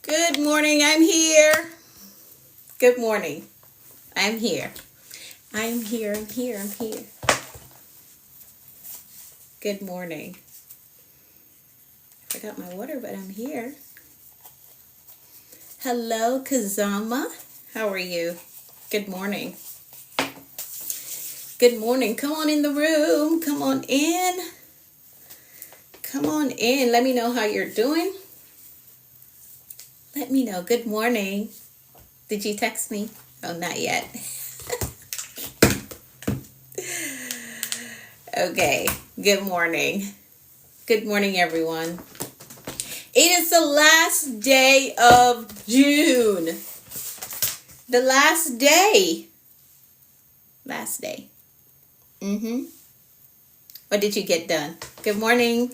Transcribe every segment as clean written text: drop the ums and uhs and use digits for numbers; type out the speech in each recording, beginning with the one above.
Good morning, I'm here. Good morning. I'm here. I'm here. Good morning. I forgot my water, but I'm here. Hello, Kazama. How are you? Good morning. Good morning. Come on in the room. Come on in. Come on in. Let me know how you're doing. Let me know. Good morning. Did you text me? Oh, not yet. Okay. Good morning. Good morning, everyone. It is the last day of June. The last day. Last day. What did you get done? Good morning.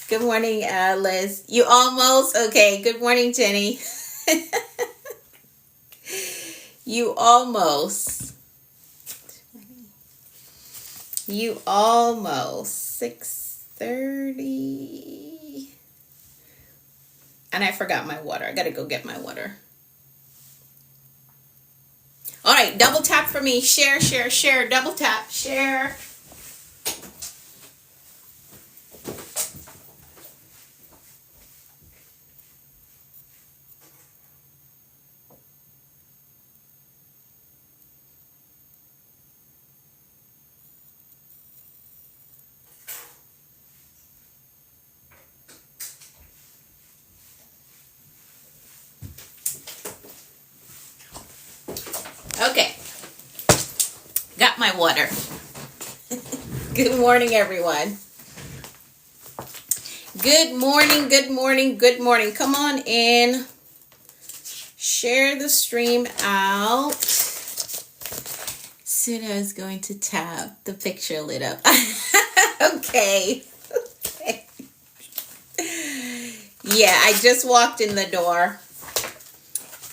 Good morning, Liz. You almost? Okay. Good morning, Jenny. You almost. 6:30. And I forgot my water. I gotta go get my water. All right, double tap for me. Share. Double tap. Share. Okay. Got my water. Good morning, everyone. Good morning. Come on in. Share the stream out. Soon I was going to tap. The picture lit up. Okay. Yeah, I just walked in the door.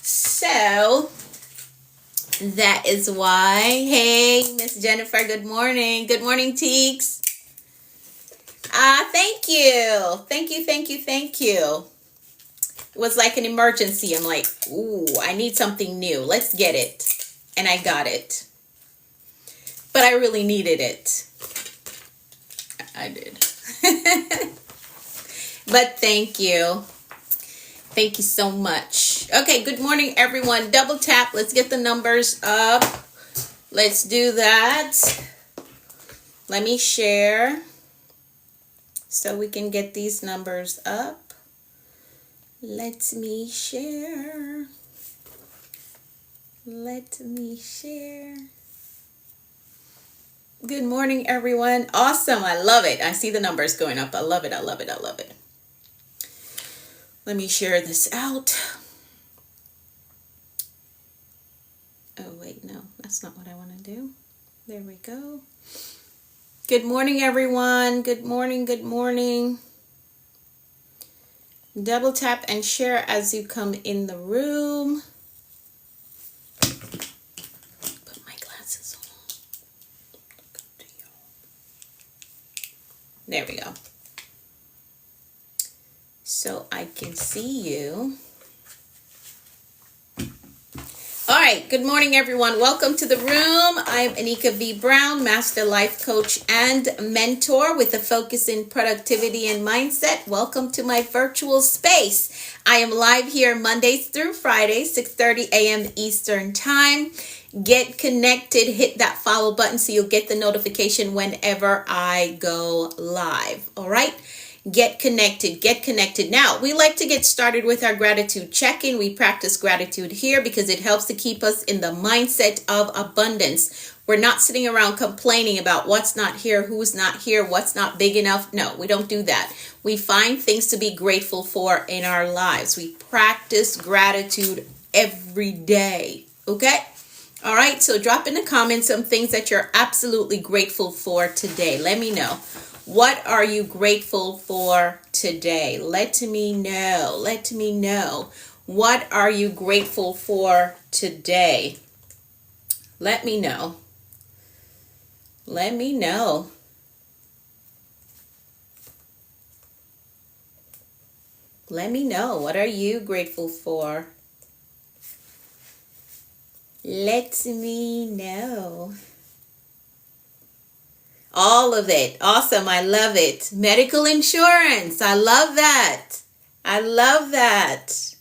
So that is why. Hey, Miss Jennifer, good morning. Good morning, Teeks. Thank you. Thank you. It was like an emergency. I'm like, ooh, I need something new. Let's get it. And I got it. But I really needed it. I did. But thank you. Thank you so much. Okay, good morning, everyone. Double tap. Let's get the numbers up. Let's do that. Let me share so we can get these numbers up. Let me share. Good morning, everyone. Awesome. I love it. I see the numbers going up. I love it. Let me share this out. Oh, wait, no, that's not what I want to do. There we go. Good morning, everyone. Good morning. Double tap and share as you come in the room. Put my glasses on. There we go. So I can see you. All right, good morning, everyone. Welcome to the room. I'm Anika V. Brown, Master Life Coach and Mentor with a focus in productivity and mindset. Welcome to my virtual space. I am live here Mondays through Fridays, 6:30 a.m. Eastern Time. Get connected, hit that follow button so you'll get the notification whenever I go live. All right? Get connected. Now, we like to get started with our gratitude check-in. We practice gratitude here because it helps to keep us in the mindset of abundance. We're not sitting around complaining about what's not here, who's not here, what's not big enough. No, we don't do that. We find things to be grateful for in our lives. We practice gratitude every day. Okay? All right, so drop in the comments some things that you're absolutely grateful for today. Let me know. What are you grateful for today? Let me know. What are you grateful for today? Let me know. Let me know. What are you grateful for? Let me know. All of it. Awesome. I love it. Medical insurance. I love that. I love that.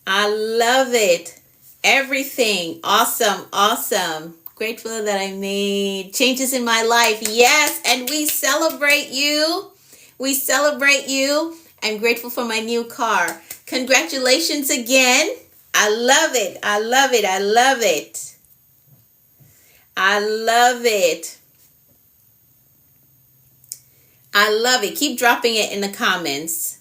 I love it. Everything. Awesome. Awesome. Grateful that I made changes in my life. Yes. And we celebrate you. We celebrate you. I'm grateful for my new car. Congratulations again. I love it. I love it. I love it. I love it. I love it. Keep dropping it in the comments.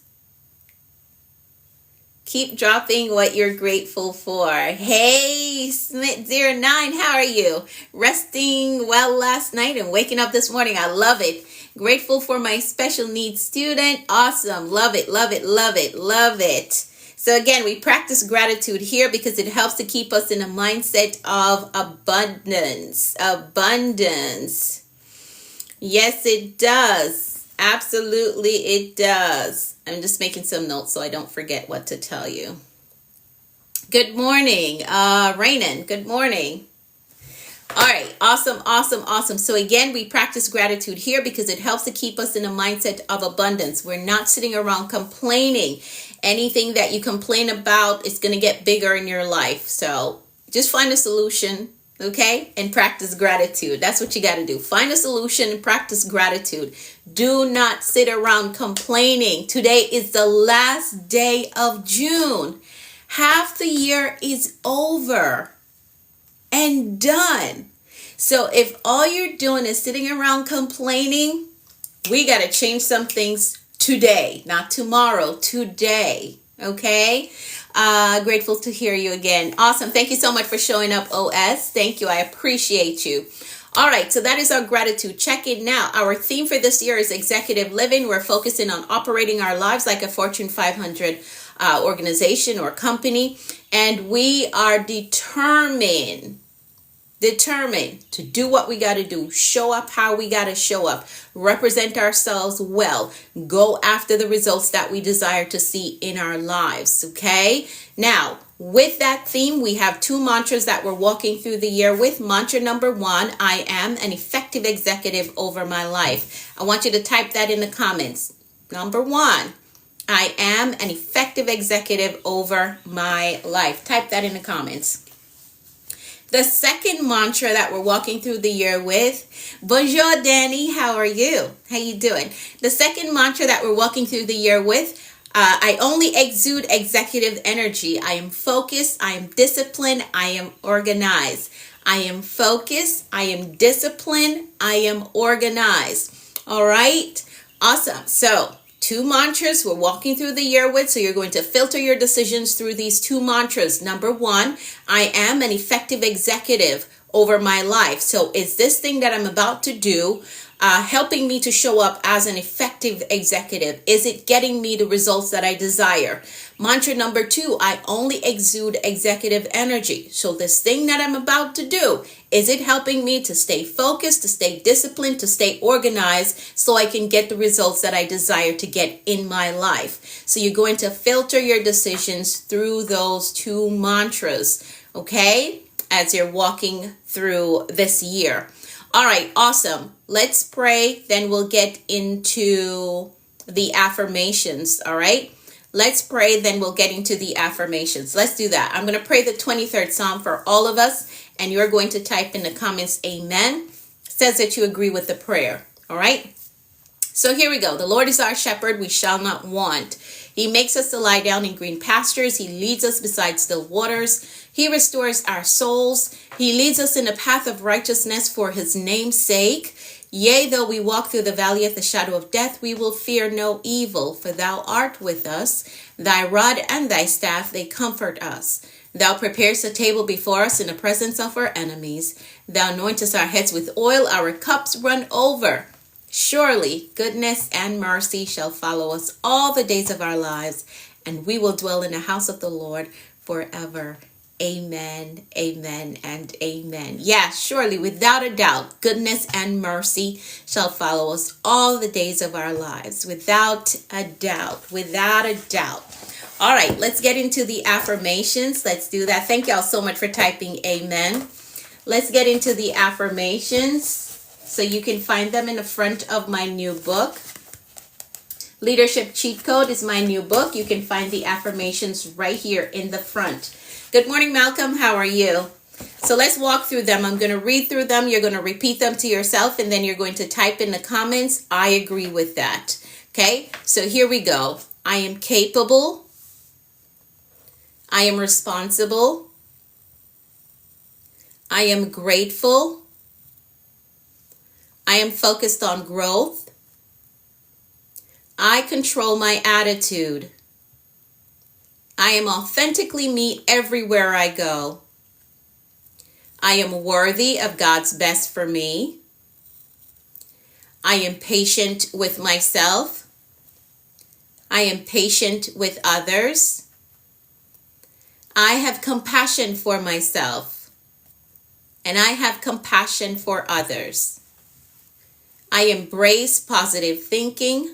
Keep dropping what you're grateful for. Hey, Smith09, how are you? Resting well last night and waking up this morning. I love it. Grateful for my special needs student. Awesome. Love it, love it, love it, love it. So again, we practice gratitude here because it helps to keep us in a mindset of abundance. Abundance. Yes, it does. Absolutely, it does. I'm just making some notes so I don't forget what to tell you. Good morning, Rainan. Good morning. All right. Awesome, awesome, awesome. So again, we practice gratitude here because it helps to keep us in a mindset of abundance. We're not sitting around complaining. Anything that you complain about is going to get bigger in your life. So just find a solution, okay? And practice gratitude. That's what you got to do. Find a solution and practice gratitude. Do not sit around complaining. Today is the last day of June. Half the year is over and done. So if all you're doing is sitting around complaining, we got to change some things today, not tomorrow, today. Okay. Grateful to hear you again. Awesome. Thank you so much for showing up, OS. Thank you. I appreciate you. All right. So that is our gratitude check-in. Now, our theme for this year is executive living. We're focusing on operating our lives like a Fortune 500 organization or company. And we are determined to do what we got to do, show up how we got to show up, represent ourselves well, go after the results that we desire to see in our lives. Okay. Now, with that theme, we have two mantras that we're walking through the year with. Mantra number 1, I am an effective executive over my life. I want you to type that in the comments. Number 1, I am an effective executive over my life. Type that in the comments. The second mantra that we're walking through the year with, bonjour Danny, how are you? How you doing? The second mantra that we're walking through the year with, I only exude executive energy. I am focused, I am disciplined, I am organized. I am focused, I am disciplined, I am organized. All right, awesome. So 2 mantras we're walking through the year with. So you're going to filter your decisions through these 2 mantras. Number 1, I am an effective executive over my life. So is this thing that I'm about to do helping me to show up as an effective executive? Is it getting me the results that I desire? Mantra number 2, I only exude executive energy. So this thing that I'm about to do, is it helping me to stay focused, to stay disciplined, to stay organized so I can get the results that I desire to get in my life? So you're going to filter your decisions through those 2 mantras, okay, as you're walking through this year. All right, awesome. Let's pray, then we'll get into the affirmations, all right? Let's pray, then we'll get into the affirmations. Let's do that. I'm going to pray the 23rd Psalm for all of us, and you're going to type in the comments, amen. It says that you agree with the prayer, all right? So here we go. The Lord is our shepherd, we shall not want. He makes us to lie down in green pastures. He leads us beside still waters. He restores our souls. He leads us in the path of righteousness for his name's sake. Yea, though we walk through the valley of the shadow of death, we will fear no evil, for thou art with us. Thy rod and thy staff, they comfort us. Thou preparest a table before us in the presence of our enemies. Thou anointest our heads with oil, our cups run over. Surely goodness and mercy shall follow us all the days of our lives, and we will dwell in the house of the Lord forever Amen, amen, and amen. Yeah, surely, without a doubt, goodness and mercy shall follow us all the days of our lives. Without a doubt, without a doubt. All right, let's get into the affirmations. Let's do that. Thank y'all so much for typing amen. Let's get into the affirmations. So you can find them in the front of my new book. Leadership Cheat Code is my new book. You can find the affirmations right here in the front. Good morning, Malcolm. How are you? So let's walk through them. I'm going to read through them. You're going to repeat them to yourself, and then you're going to type in the comments, I agree with that. Okay, so here we go. I am capable. I am responsible. I am grateful. I am focused on growth. I control my attitude. I am authentically me everywhere I go. I am worthy of God's best for me. I am patient with myself. I am patient with others. I have compassion for myself, and I have compassion for others. I embrace positive thinking.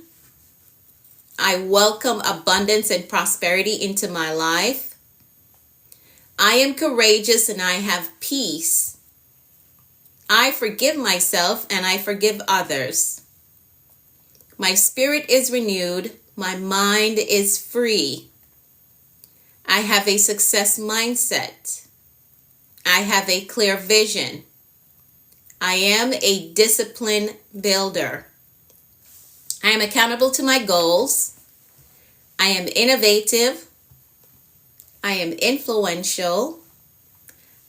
I welcome abundance and prosperity into my life. I am courageous and I have peace. I forgive myself and I forgive others. My spirit is renewed. My mind is free. I have a success mindset. I have a clear vision. I am a discipline builder. I am accountable to my goals. I am innovative. I am influential.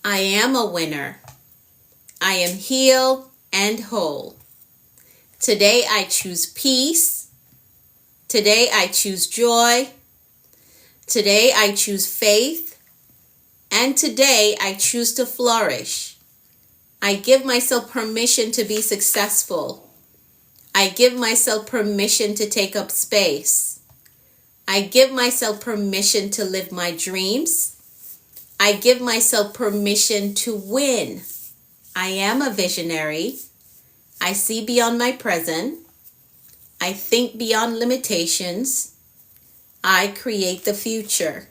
I am a winner. I am healed and whole. Today I choose peace. Today I choose joy. Today I choose faith. And today I choose to flourish. I give myself permission to be successful. I give myself permission to take up space. I give myself permission to live my dreams. I give myself permission to win. I am a visionary. I see beyond my present. I think beyond limitations. I create the future.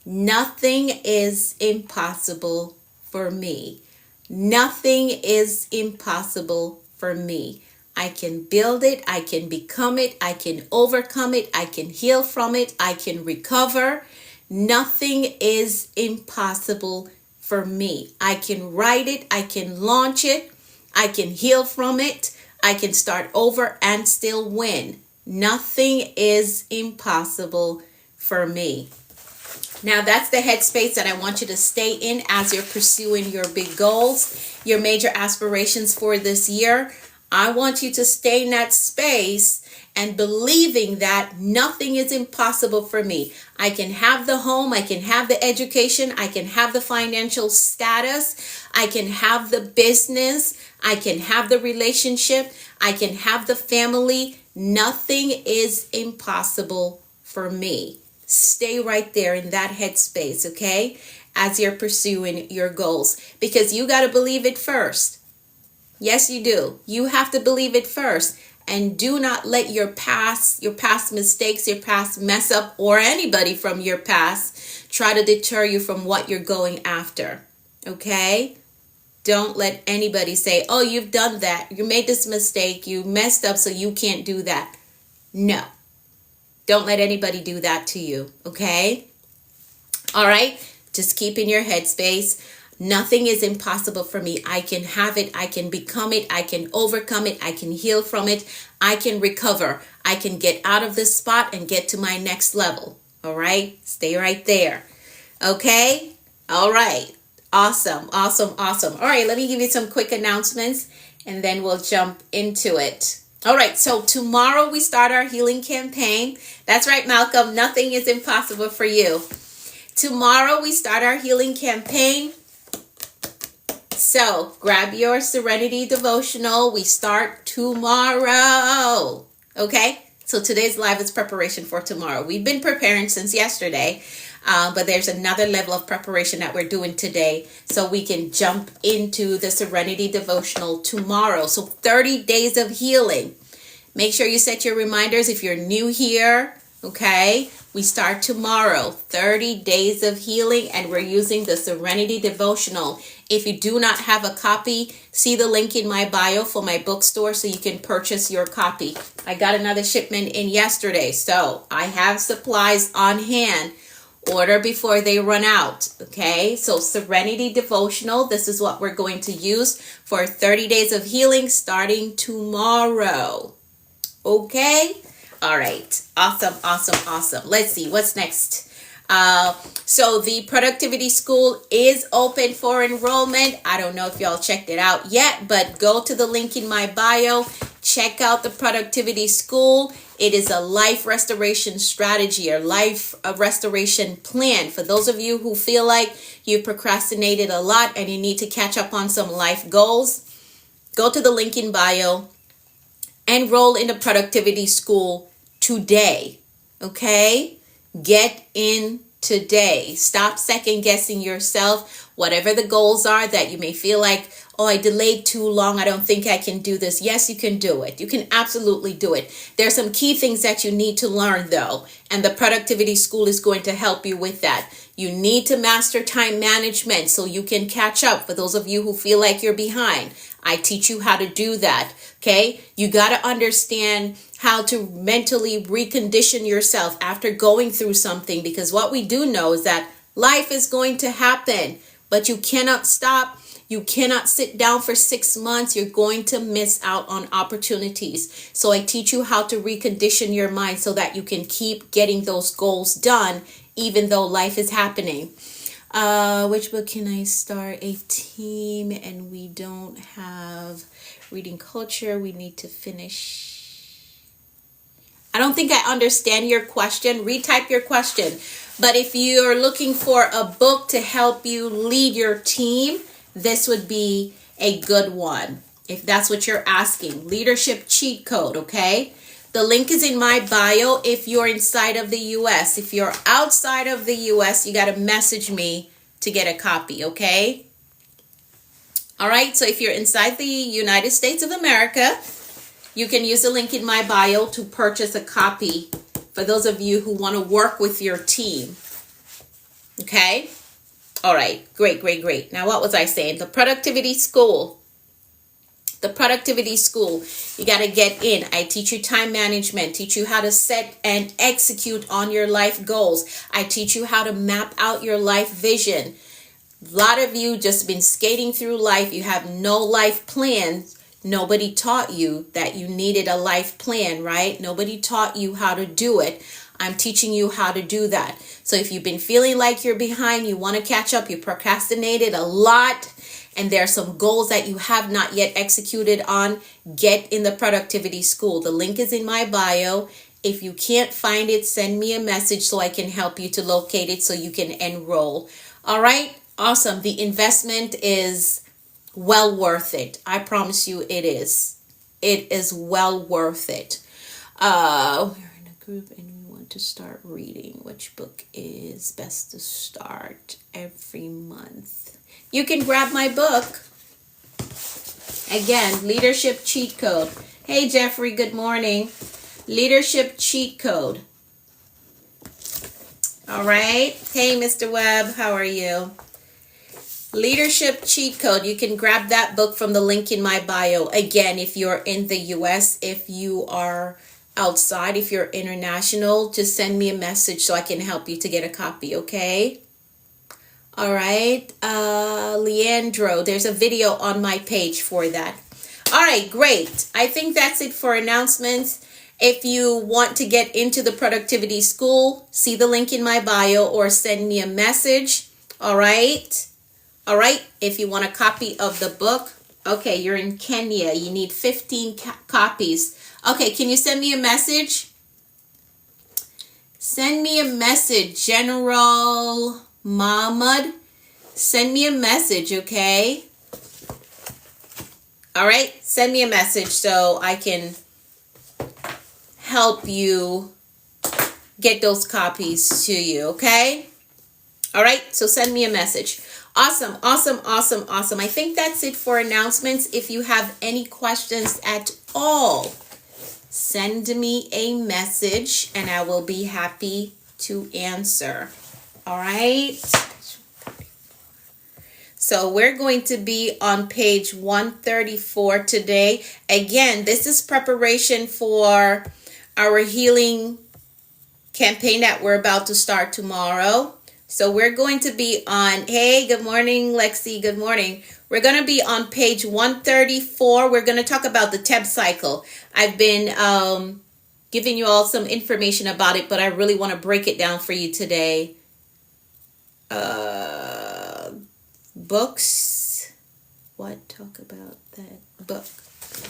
Nothing is impossible for me. Nothing is impossible for me. I can build it, I can become it, I can overcome it, I can heal from it, I can recover. Nothing is impossible for me. I can write it, I can launch it, I can heal from it, I can start over and still win. Nothing is impossible for me. Now that's the headspace that I want you to stay in as you're pursuing your big goals, your major aspirations for this year. I want you to stay in that space and believing that nothing is impossible for me. I can have the home, I can have the education, I can have the financial status, I can have the business, I can have the relationship, I can have the family. Nothing is impossible for me. Stay right there in that headspace, okay? As you're pursuing your goals, because you got to believe it first. Yes, you do. You have to believe it first. And do not let your past mistakes, your past mess up, or anybody from your past try to deter you from what you're going after. Okay? Don't let anybody say, oh, you've done that. You made this mistake. You messed up, so you can't do that. No. Don't let anybody do that to you. Okay? All right? Just keep in your headspace. Nothing is impossible for me. I can have it. I can become it. I can overcome it. I can heal from it. I can recover. I can get out of this spot and get to my next level. All right? Stay right there. Okay? All right. Awesome. Awesome. Awesome. All right. Let me give you some quick announcements and then we'll jump into it. All right. So tomorrow we start our healing campaign. That's right, Malcolm. Nothing is impossible for you. Tomorrow we start our healing campaign. So grab your Serenity Devotional. We start tomorrow. Okay? So today's live is preparation for tomorrow. We've been preparing since yesterday, but there's another level of preparation that we're doing today so we can jump into the Serenity Devotional tomorrow. So 30 days of healing. Make sure you set your reminders if you're new here, okay? We start tomorrow, 30 days of healing, and we're using the Serenity Devotional. If you do not have a copy, see the link in my bio for my bookstore so you can purchase your copy. I got another shipment in yesterday, so I have supplies on hand. Order before they run out, okay? So Serenity Devotional, this is what we're going to use for 30 days of healing starting tomorrow, okay? All right. Awesome. Let's see what's next. So the Productivity School is open for enrollment. I don't know if y'all checked it out yet, but go to the link in my bio. Check out the Productivity School. It is a life restoration strategy or life restoration plan. For those of you who feel like you procrastinated a lot and you need to catch up on some life goals, go to the link in bio. Enroll in the Productivity School today, okay? Get in today. Stop second guessing yourself. Whatever the goals are that you may feel like, oh, I delayed too long, I don't think I can do this. Yes, you can do it. You can absolutely do it. There's some key things that you need to learn though, and the Productivity School is going to help you with that. You need to master time management so you can catch up. For those of you who feel like you're behind, I teach you how to do that, okay? You got to understand how to mentally recondition yourself after going through something, because what we do know is that life is going to happen, but you cannot stop. You cannot sit down for 6 months. You're going to miss out on opportunities. So I teach you how to recondition your mind so that you can keep getting those goals done, even though life is happening. Which book can I start? A team, and we don't have reading culture. We need to finish. I don't think I understand your question. Retype your question. But if you're looking for a book to help you lead your team, this would be a good one. If that's what you're asking. Leadership Cheat Code, okay? The link is in my bio if you're inside of the U.S. If you're outside of the U.S., you got to message me to get a copy, okay? All right, so if you're inside the United States of America, you can use the link in my bio to purchase a copy for those of you who want to work with your team, okay? All right, great. Now, what was I saying? The Productivity School. The Productivity School, you got to get in. I teach you time management, teach you how to set and execute on your life goals. I teach you how to map out your life vision. A lot of you just been skating through life. You have no life plan. Nobody taught you that you needed a life plan, right? Nobody taught you how to do it. I'm teaching you how to do that. So if you've been feeling like you're behind, you want to catch up, you procrastinated a lot, and there are some goals that you have not yet executed on, get in the Productivity School. The link is in my bio. If you can't find it, send me a message so I can help you to locate it so you can enroll. All right, awesome. The investment is well worth it. I promise you it is. It is well worth it. We're in a group and we want to start reading. Which book is best to start every month? You can grab my book. Again, Leadership Cheat Code. Hey, Jeffrey, good morning. Leadership Cheat Code. All right. Hey, Mr. Webb, how are you? Leadership Cheat Code. You can grab that book from the link in my bio. Again, if you're in the U.S., if you are outside, if you're international, just send me a message so I can help you to get a copy, okay? All right, Leandro, there's a video on my page for that. All right, great. I think that's it for announcements. If you want to get into the Productivity School, see the link in my bio or send me a message. All right. If you want a copy of the book, okay, you're in Kenya. You need 15 copies. Okay, can you send me a message? Send me a message, General Mahmoud. Send me a message, okay? All right, send me a message so I can help you get those copies to you, okay? All right, so send me a message. Awesome. I think that's it for announcements. If you have any questions at all, send me a message and I will be happy to answer. All right. So we're going to be on page 134 today. Again, this is preparation for our healing campaign that we're about to start tomorrow. So we're going to be on, hey, good morning, Lexi, good morning. We're going to be on page 134. We're going to talk about the TEB cycle. I've been giving you all some information about it, but I really want to break it down for you today. Books. What? Talk about that book.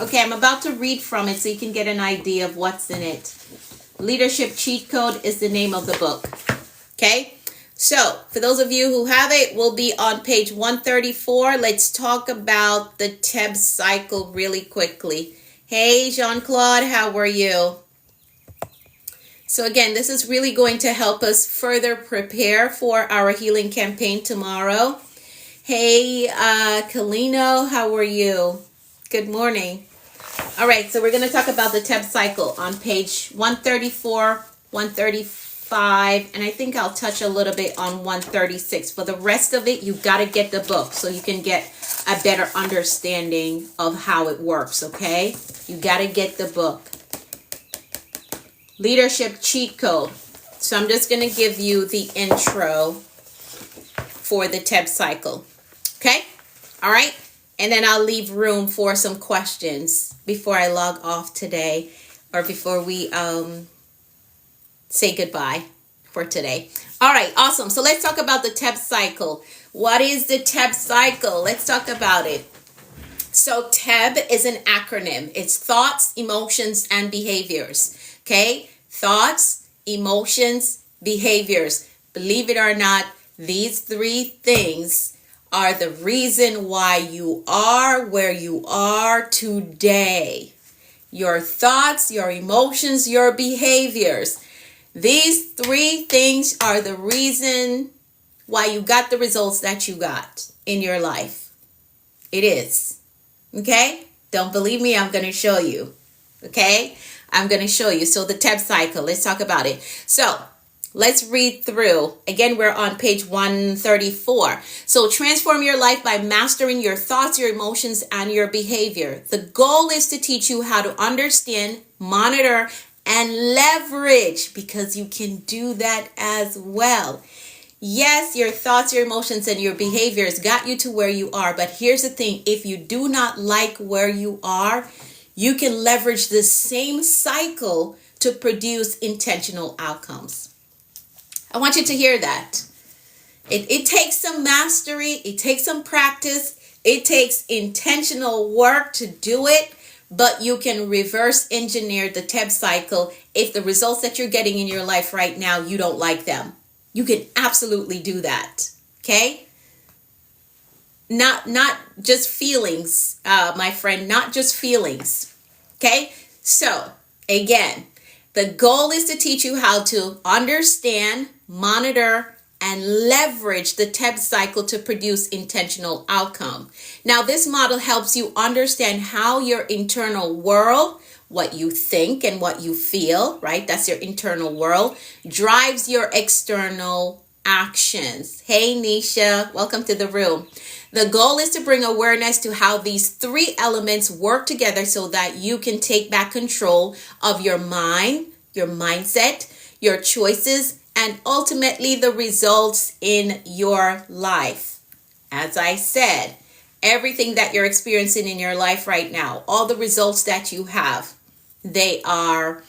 Okay, I'm about to read from it so you can get an idea of what's in it. Leadership Cheat Code is the name of the book. Okay? So, for those of you who have it, we'll be on page 134. Let's talk about the TEB cycle really quickly. Hey, Jean-Claude, how are you? So again, this is really going to help us further prepare for our healing campaign tomorrow. Hey, Kalino, how are you? Good morning. All right, so we're going to talk about the TEB cycle on page 134, 135, and I think I'll touch a little bit on 136. For the rest of it, you got to get the book so you can get a better understanding of how it works, okay? You got to get the book. Leadership Cheat Code. So I'm just going to give you the intro for the TEB cycle. Okay? All right? And then I'll leave room for some questions before I log off today or before we say goodbye for today. All right, awesome. So let's talk about the TEB cycle. What is the TEB cycle? Let's talk about it. So TEB is an acronym. It's thoughts, emotions, and behaviors. Okay? Thoughts, emotions, behaviors. Believe it or not, these three things are the reason why you are where you are today. Your thoughts, your emotions, your behaviors. These three things are the reason why you got the results that you got in your life. It is. Okay? Don't believe me? I'm going to show you. Okay? I'm going to show you. So the TEB cycle, let's talk about it. So let's read through. Again, we're on page 134. So transform your life by mastering your thoughts, your emotions, and your behavior. The goal is to teach you how to understand, monitor, and leverage, because you can do that as well. Yes, your thoughts, your emotions, and your behaviors got you to where you are. But here's the thing. If you do not like where you are, you can leverage the same cycle to produce intentional outcomes. I want you to hear that. It takes some mastery. It takes some practice. It takes intentional work to do it. But you can reverse engineer the TEB cycle if the results that you're getting in your life right now, you don't like them. You can absolutely do that. Okay? Not just feelings, my friend, not just feelings. Okay? So, again, the goal is to teach you how to understand, monitor, and leverage the TEB cycle to produce intentional outcome. Now, this model helps you understand how your internal world, what you think and what you feel, right? That's your internal world, drives your external actions. Hey, Nisha, welcome to the room. The goal is to bring awareness to how these three elements work together so that you can take back control of your mind, your mindset, your choices, and ultimately the results in your life. As I said, everything that you're experiencing in your life right now, all the results that you have, they are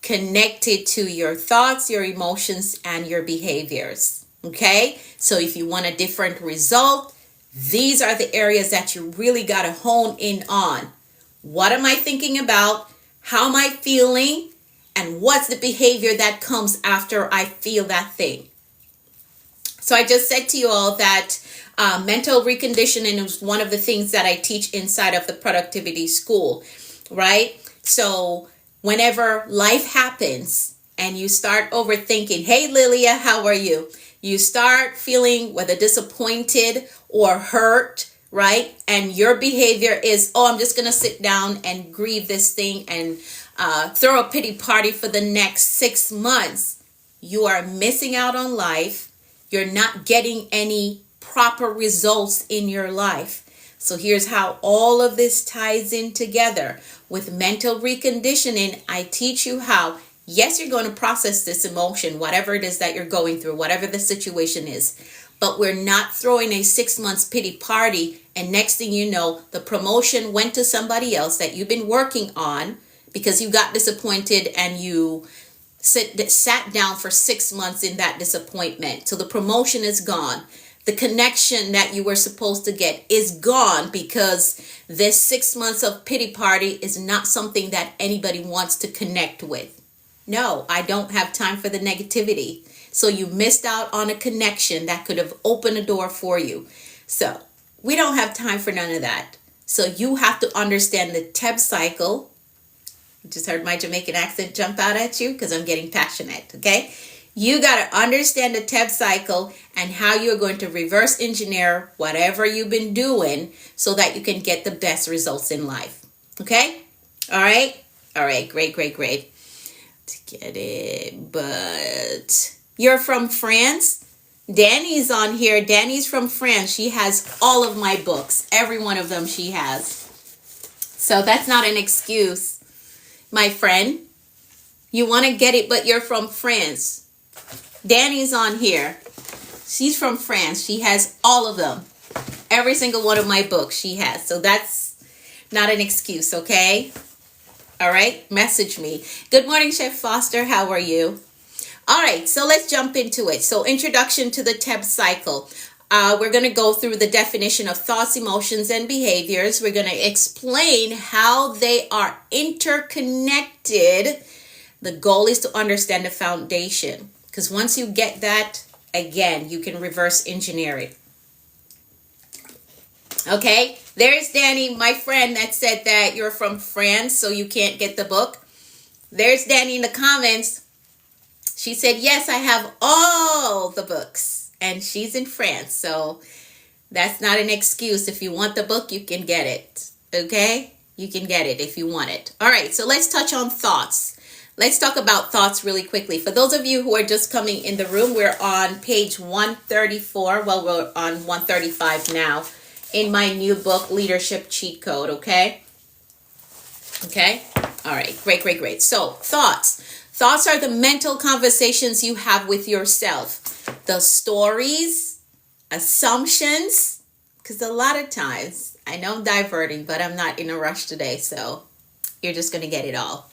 connected to your thoughts, your emotions, and your behaviors. Okay? So if you want a different result, these are the areas that you really got to hone in on. What am I thinking about? How am I feeling? And what's the behavior that comes after I feel that thing? So I just said to you all that mental reconditioning is one of the things that I teach inside of the productivity school, right? So whenever life happens and you start overthinking, hey, Lilia, how are you? You start feeling whether disappointed or hurt, right? And your behavior is, oh, I'm just going to sit down and grieve this thing and throw a pity party for the next 6 months. You are missing out on life. You're not getting any proper results in your life. So here's how all of this ties in together. With mental reconditioning, I teach you how, yes, you're going to process this emotion, whatever it is that you're going through, whatever the situation is. But we're not throwing a 6 months pity party. And next thing you know, the promotion went to somebody else that you've been working on because you got disappointed and you sat down for 6 months in that disappointment. So the promotion is gone. The connection that you were supposed to get is gone because this 6 months of pity party is not something that anybody wants to connect with. No, I don't have time for the negativity. So you missed out on a connection that could have opened a door for you. So we don't have time for none of that. So you have to understand the TEB cycle. You just heard my Jamaican accent jump out at you because I'm getting passionate, okay? You got to understand the TEB cycle and how you're going to reverse engineer whatever you've been doing so that you can get the best results in life. Okay? All right? All right. Great. To get it. But you're from France? Danny's on here. Danny's from France. She has all of my books. Every one of them she has. So that's not an excuse, my friend. You want to get it, but you're from France. Danny's on here. She's from France. She has all of them. Every single one of my books she has. So that's not an excuse, okay? All right? Message me. Good morning, Chef Foster. How are you? All right. So let's jump into it. So introduction to the TEB cycle. We're going to go through the definition of thoughts, emotions, and behaviors. We're going to explain how they are interconnected. The goal is to understand the foundation. Because once you get that, again, you can reverse engineer it. Okay, there's Danny, my friend that said that you're from France, so you can't get the book. There's Danny in the comments. She said, yes, I have all the books. And she's in France, so that's not an excuse. If you want the book, you can get it. Okay, you can get it if you want it. All right, so let's touch on thoughts. Let's talk about thoughts really quickly. For those of you who are just coming in the room, we're on page 134. Well, we're on 135 now in my new book, Leadership Cheat Code, okay? Okay? All right. Great. So, thoughts. Thoughts are the mental conversations you have with yourself. The stories, assumptions, because a lot of times, I know I'm diverting, but I'm not in a rush today, so you're just going to get it all.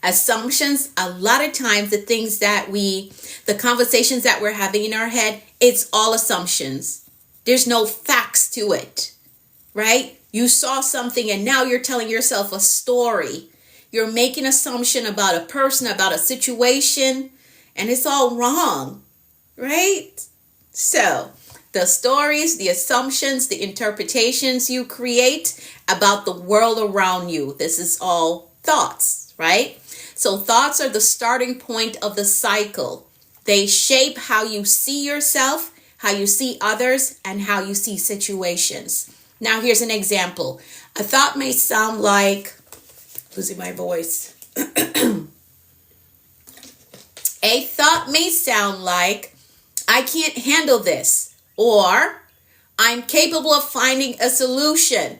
Assumptions, a lot of times the conversations that we're having in our head, it's all assumptions. There's no facts to it, right? You saw something and now you're telling yourself a story. You're making assumption about a person, about a situation, and it's all wrong, right? So the stories, the assumptions, the interpretations you create about the world around you, this is all thoughts, right? So thoughts are the starting point of the cycle. They shape how you see yourself, how you see others, and how you see situations. Now, here's an example. A thought may sound like, losing my voice. A thought may sound like, I can't handle this, or I'm capable of finding a solution.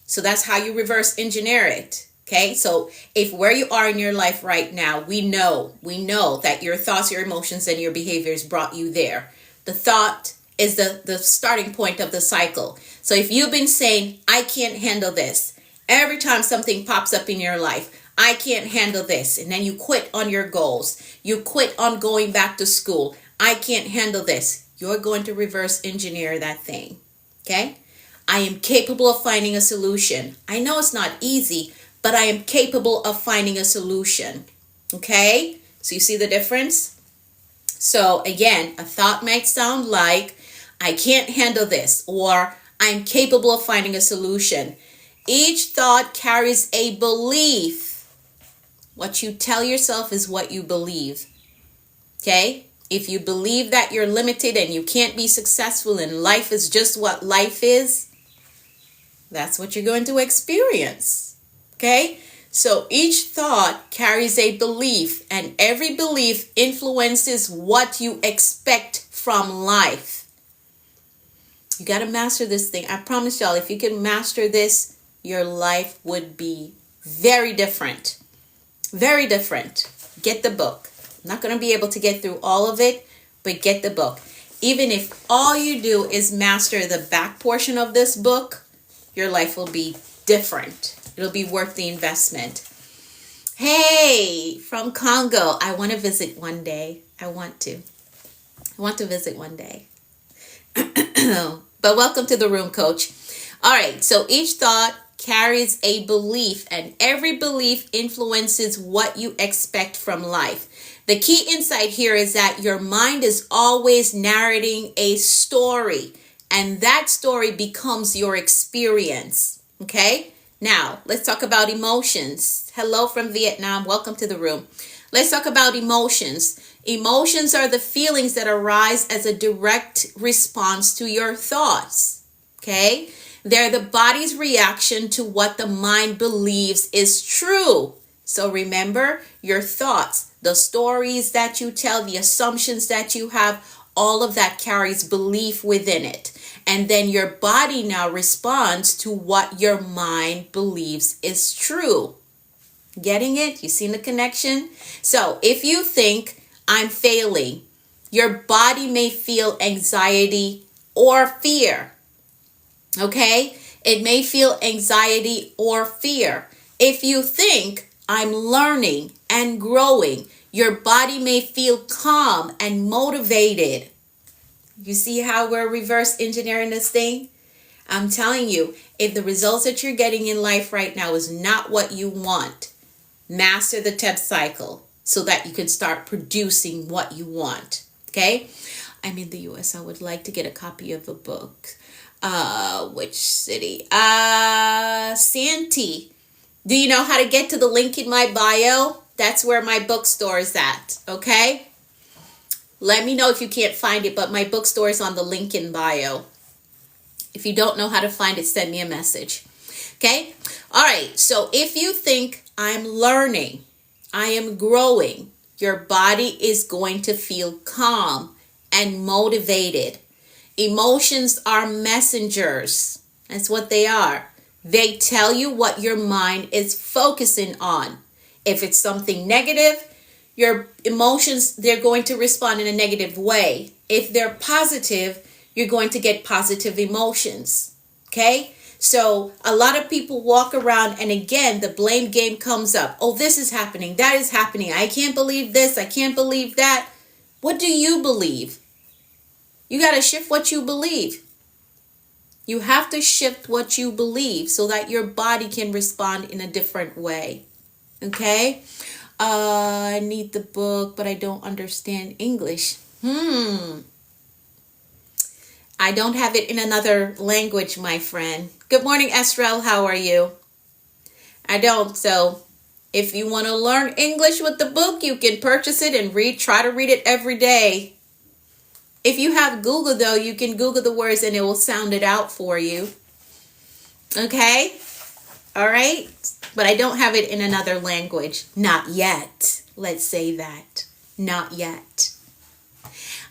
So that's how you reverse engineer it. Okay, so if where you are in your life right now, we know that your thoughts, your emotions, and your behaviors brought you there. The thought is the starting point of the cycle. So if you've been saying, I can't handle this, every time something pops up in your life, I can't handle this, and then you quit on your goals, you quit on going back to school, I can't handle this, you're going to reverse engineer that thing. Okay, I am capable of finding a solution. I know it's not easy, but I am capable of finding a solution. Okay? So you see the difference? So again, a thought might sound like, I can't handle this, or I'm capable of finding a solution. Each thought carries a belief. What you tell yourself is what you believe. Okay? If you believe that you're limited and you can't be successful and life is just what life is, that's what you're going to experience. Okay? So each thought carries a belief, and every belief influences what you expect from life. You got to master this thing. I promise y'all, if you can master this, your life would be very different. Very different. Get the book. I'm not going to be able to get through all of it, but get the book. Even if all you do is master the back portion of this book, your life will be different. It'll be worth the investment. Hey, from Congo. I want to visit one day. I want to visit one day. But welcome to the room, Coach. All right, so each thought carries a belief, and every belief influences what you expect from life. The key insight here is that your mind is always narrating a story, and that story becomes your experience. Okay? Now, let's talk about emotions. Hello from Vietnam. Welcome to the room. Let's talk about emotions. Emotions are the feelings that arise as a direct response to your thoughts. Okay? They're the body's reaction to what the mind believes is true. So remember, your thoughts, the stories that you tell, the assumptions that you have, all of that carries belief within it. And then your body now responds to what your mind believes is true. Getting it? You seen the connection? So if you think I'm failing, your body may feel anxiety or fear. Okay? It may feel anxiety or fear. If you think I'm learning and growing, your body may feel calm and motivated. You see how we're reverse engineering this thing? I'm telling you, if the results that you're getting in life right now is not what you want, master the TEB cycle so that you can start producing what you want. Okay? I'm in the US. I would like to get a copy of a book. Which city? Santee. Do you know how to get to the link in my bio? That's where my bookstore is at. Okay? Let me know if you can't find it, but my bookstore is on the link in bio. If you don't know how to find it, send me a message. Okay? All right. So if you think I'm learning, I am growing, your body is going to feel calm and motivated. Emotions are messengers. That's what they are. They tell you what your mind is focusing on. If it's something negative, your emotions, they're going to respond in a negative way. If they're positive, you're going to get positive emotions. Okay? So a lot of people walk around and again, the blame game comes up. Oh, this is happening. That is happening. I can't believe this. I can't believe that. What do you believe? You got to shift what you believe. You have to shift what you believe so that your body can respond in a different way. Okay? I need the book, but I don't understand English. I don't have it in another language, my friend. Good morning, Estrel. How are you? I don't. So if you want to learn English with the book, you can purchase it and try to read it every day. If you have Google, though, you can Google the words and it will sound it out for you. Okay? All right? But I don't have it in another language. Not yet. Let's say that. Not yet.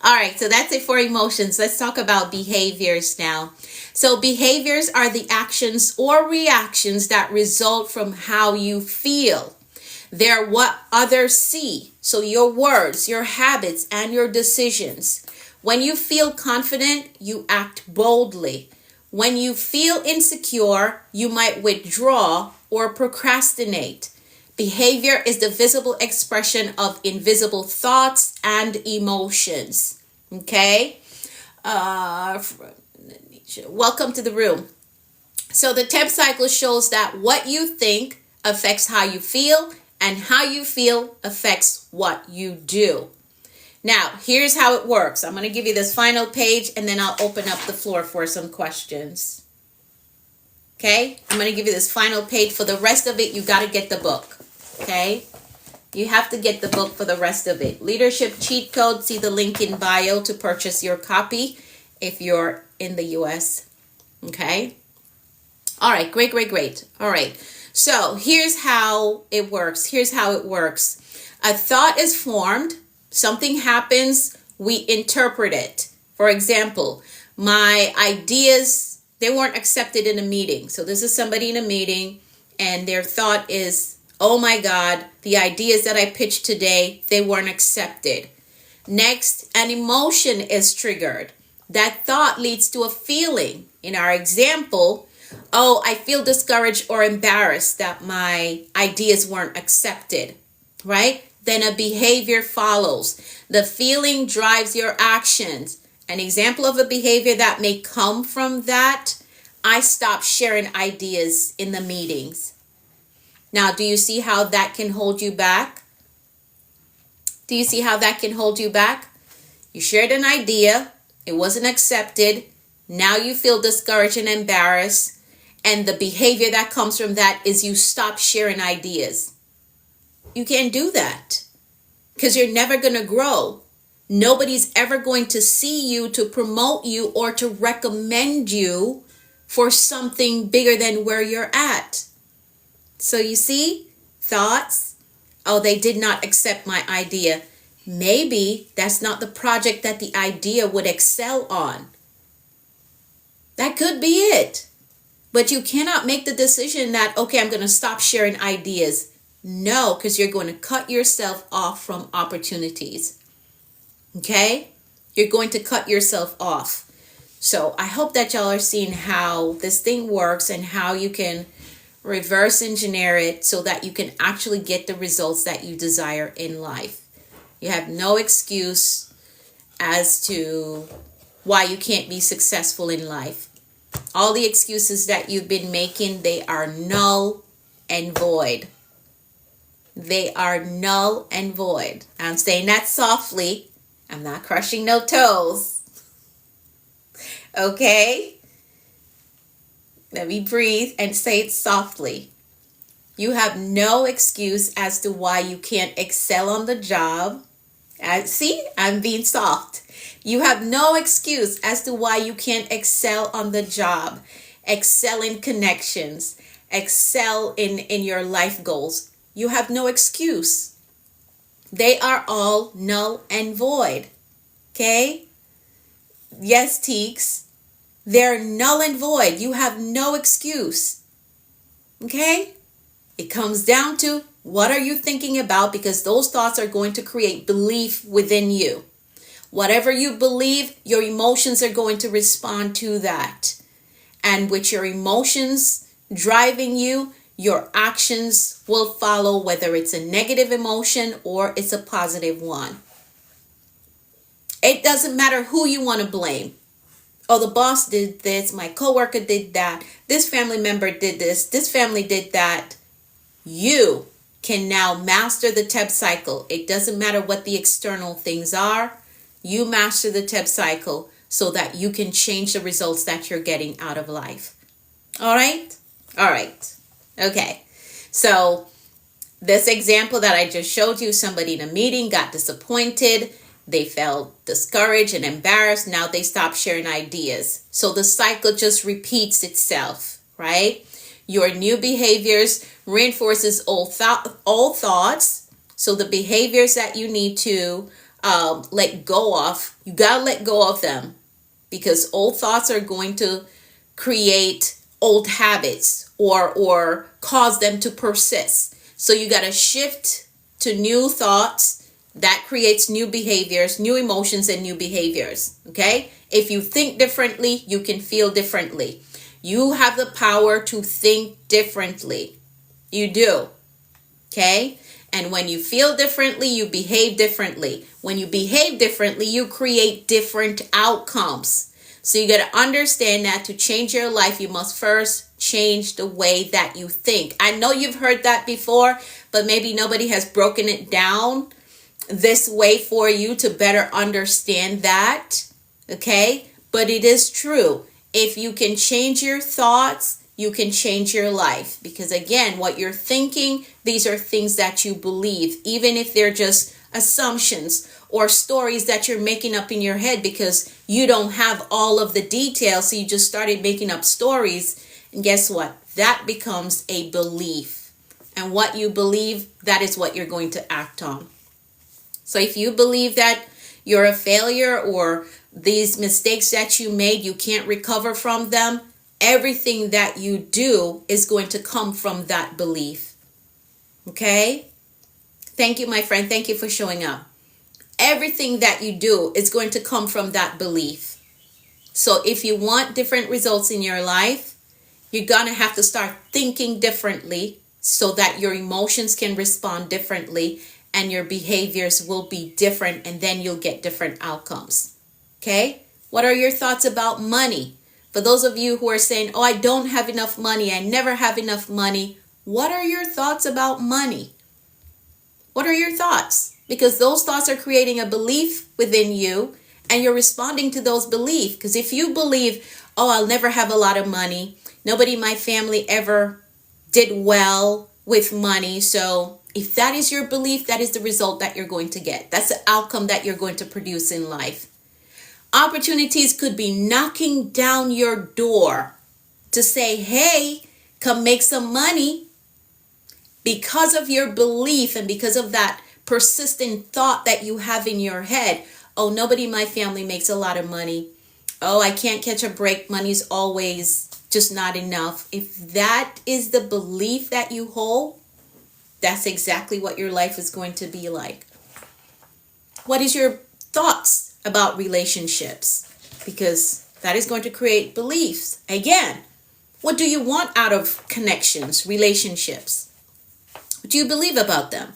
All right, so that's it for emotions. Let's talk about behaviors now. So behaviors are the actions or reactions that result from how you feel. They're what others see. So your words, your habits, and your decisions. When you feel confident, you act boldly. When you feel insecure, you might withdraw or procrastinate. Behavior is the visible expression of invisible thoughts and emotions. Okay? Welcome to the room. So the TEB cycle shows that what you think affects how you feel, and how you feel affects what you do. Now, here's how it works. I'm going to give you this final page, and then I'll open up the floor for some questions. Okay? I'm going to give you this final page. For the rest of it, you got to get the book. Okay? You have to get the book for the rest of it. Leadership Cheat Code. See the link in bio to purchase your copy if you're in the US. Okay. All right. Great. All right. So here's how it works. A thought is formed. Something happens. We interpret it. For example, my ideas, they weren't accepted in a meeting. So this is somebody in a meeting and their thought is, oh my God, the ideas that I pitched today, they weren't accepted. Next, an emotion is triggered. That thought leads to a feeling. In our example, oh, I feel discouraged or embarrassed that my ideas weren't accepted, right? Then a behavior follows. The feeling drives your actions. An example of a behavior that may come from that, I stopped sharing ideas in the meetings. Now, do you see how that can hold you back? You shared an idea. It wasn't accepted. Now you feel discouraged and embarrassed. And the behavior that comes from that is you stop sharing ideas. You can't do that because you're never going to grow. Nobody's ever going to see you, to promote you, or to recommend you for something bigger than where you're at. So you see, thoughts, oh, they did not accept my idea. Maybe that's not the project that the idea would excel on. That could be it. But you cannot make the decision that, okay, I'm going to stop sharing ideas. No, because you're going to cut yourself off from opportunities. Okay? You're going to cut yourself off. So I hope that y'all are seeing how this thing works and how you can reverse engineer it so that you can actually get the results that you desire in life. You have no excuse as to why you can't be successful in life. All the excuses that you've been making, they are null and void. They are null and void. I'm saying that softly. I'm not crushing no toes. Okay? Let me breathe and say it softly. You have no excuse as to why you can't excel on the job. See, I'm being soft. You have no excuse as to why you can't excel on the job, excel in connections, excel in your life goals. You have no excuse. They are all null and void. Okay? Yes, Teeks. They're null and void. You have no excuse. Okay? It comes down to what are you thinking about, because those thoughts are going to create belief within you. Whatever you believe, your emotions are going to respond to that. And with your emotions driving you, your actions will follow, whether it's a negative emotion or it's a positive one. It doesn't matter who you want to blame. Oh, the boss did this, my coworker did that, this family member did this family did that. You can now master the TEB cycle. It doesn't matter what the external things are. You master the TEB cycle so that you can change the results that you're getting out of life. All right? All right. Okay. So this example that I just showed you, somebody in a meeting got disappointed. They felt discouraged and embarrassed. Now they stop sharing ideas. So the cycle just repeats itself, right? Your new behaviors reinforces old thoughts. So the behaviors that you need to let go of, you got to let go of them, because old thoughts are going to create old habits or cause them to persist. So you got to shift to new thoughts. That creates new behaviors, new emotions, and new behaviors. Okay? If you think differently, you can feel differently. You have the power to think differently. You do. Okay? And when you feel differently, you behave differently. When you behave differently, you create different outcomes. So you got to understand that to change your life, you must first change the way that you think. I know you've heard that before, but maybe nobody has broken it down this way for you to better understand that. Okay? But it is true. If you can change your thoughts, you can change your life. Because again, what you're thinking, these are things that you believe, even if they're just assumptions or stories that you're making up in your head because you don't have all of the details. So you just started making up stories. And guess what? That becomes a belief. And what you believe, that is what you're going to act on. So if you believe that you're a failure or these mistakes that you made, you can't recover from them, everything that you do is going to come from that belief. Okay? Thank you, my friend. Thank you for showing up. Everything that you do is going to come from that belief. So if you want different results in your life, you're going to have to start thinking differently so that your emotions can respond differently and your behaviors will be different, and then you'll get different outcomes. Okay? What are your thoughts about money? For those of you who are saying, oh, I don't have enough money, I never have enough money. What are your thoughts about money? What are your thoughts? Because those thoughts are creating a belief within you, and you're responding to those beliefs. Because if you believe, oh, I'll never have a lot of money, nobody in my family ever did well with money. So if that is your belief, that is the result that you're going to get. That's the outcome that you're going to produce in life. Opportunities could be knocking down your door to say, hey, come make some money. Because of your belief and because of that persistent thought that you have in your head, oh, nobody in my family makes a lot of money. Oh, I can't catch a break. Money's always just not enough. If that is the belief that you hold, that's exactly what your life is going to be like. What is your thoughts about relationships? Because that is going to create beliefs. Again, what do you want out of connections, relationships? What do you believe about them?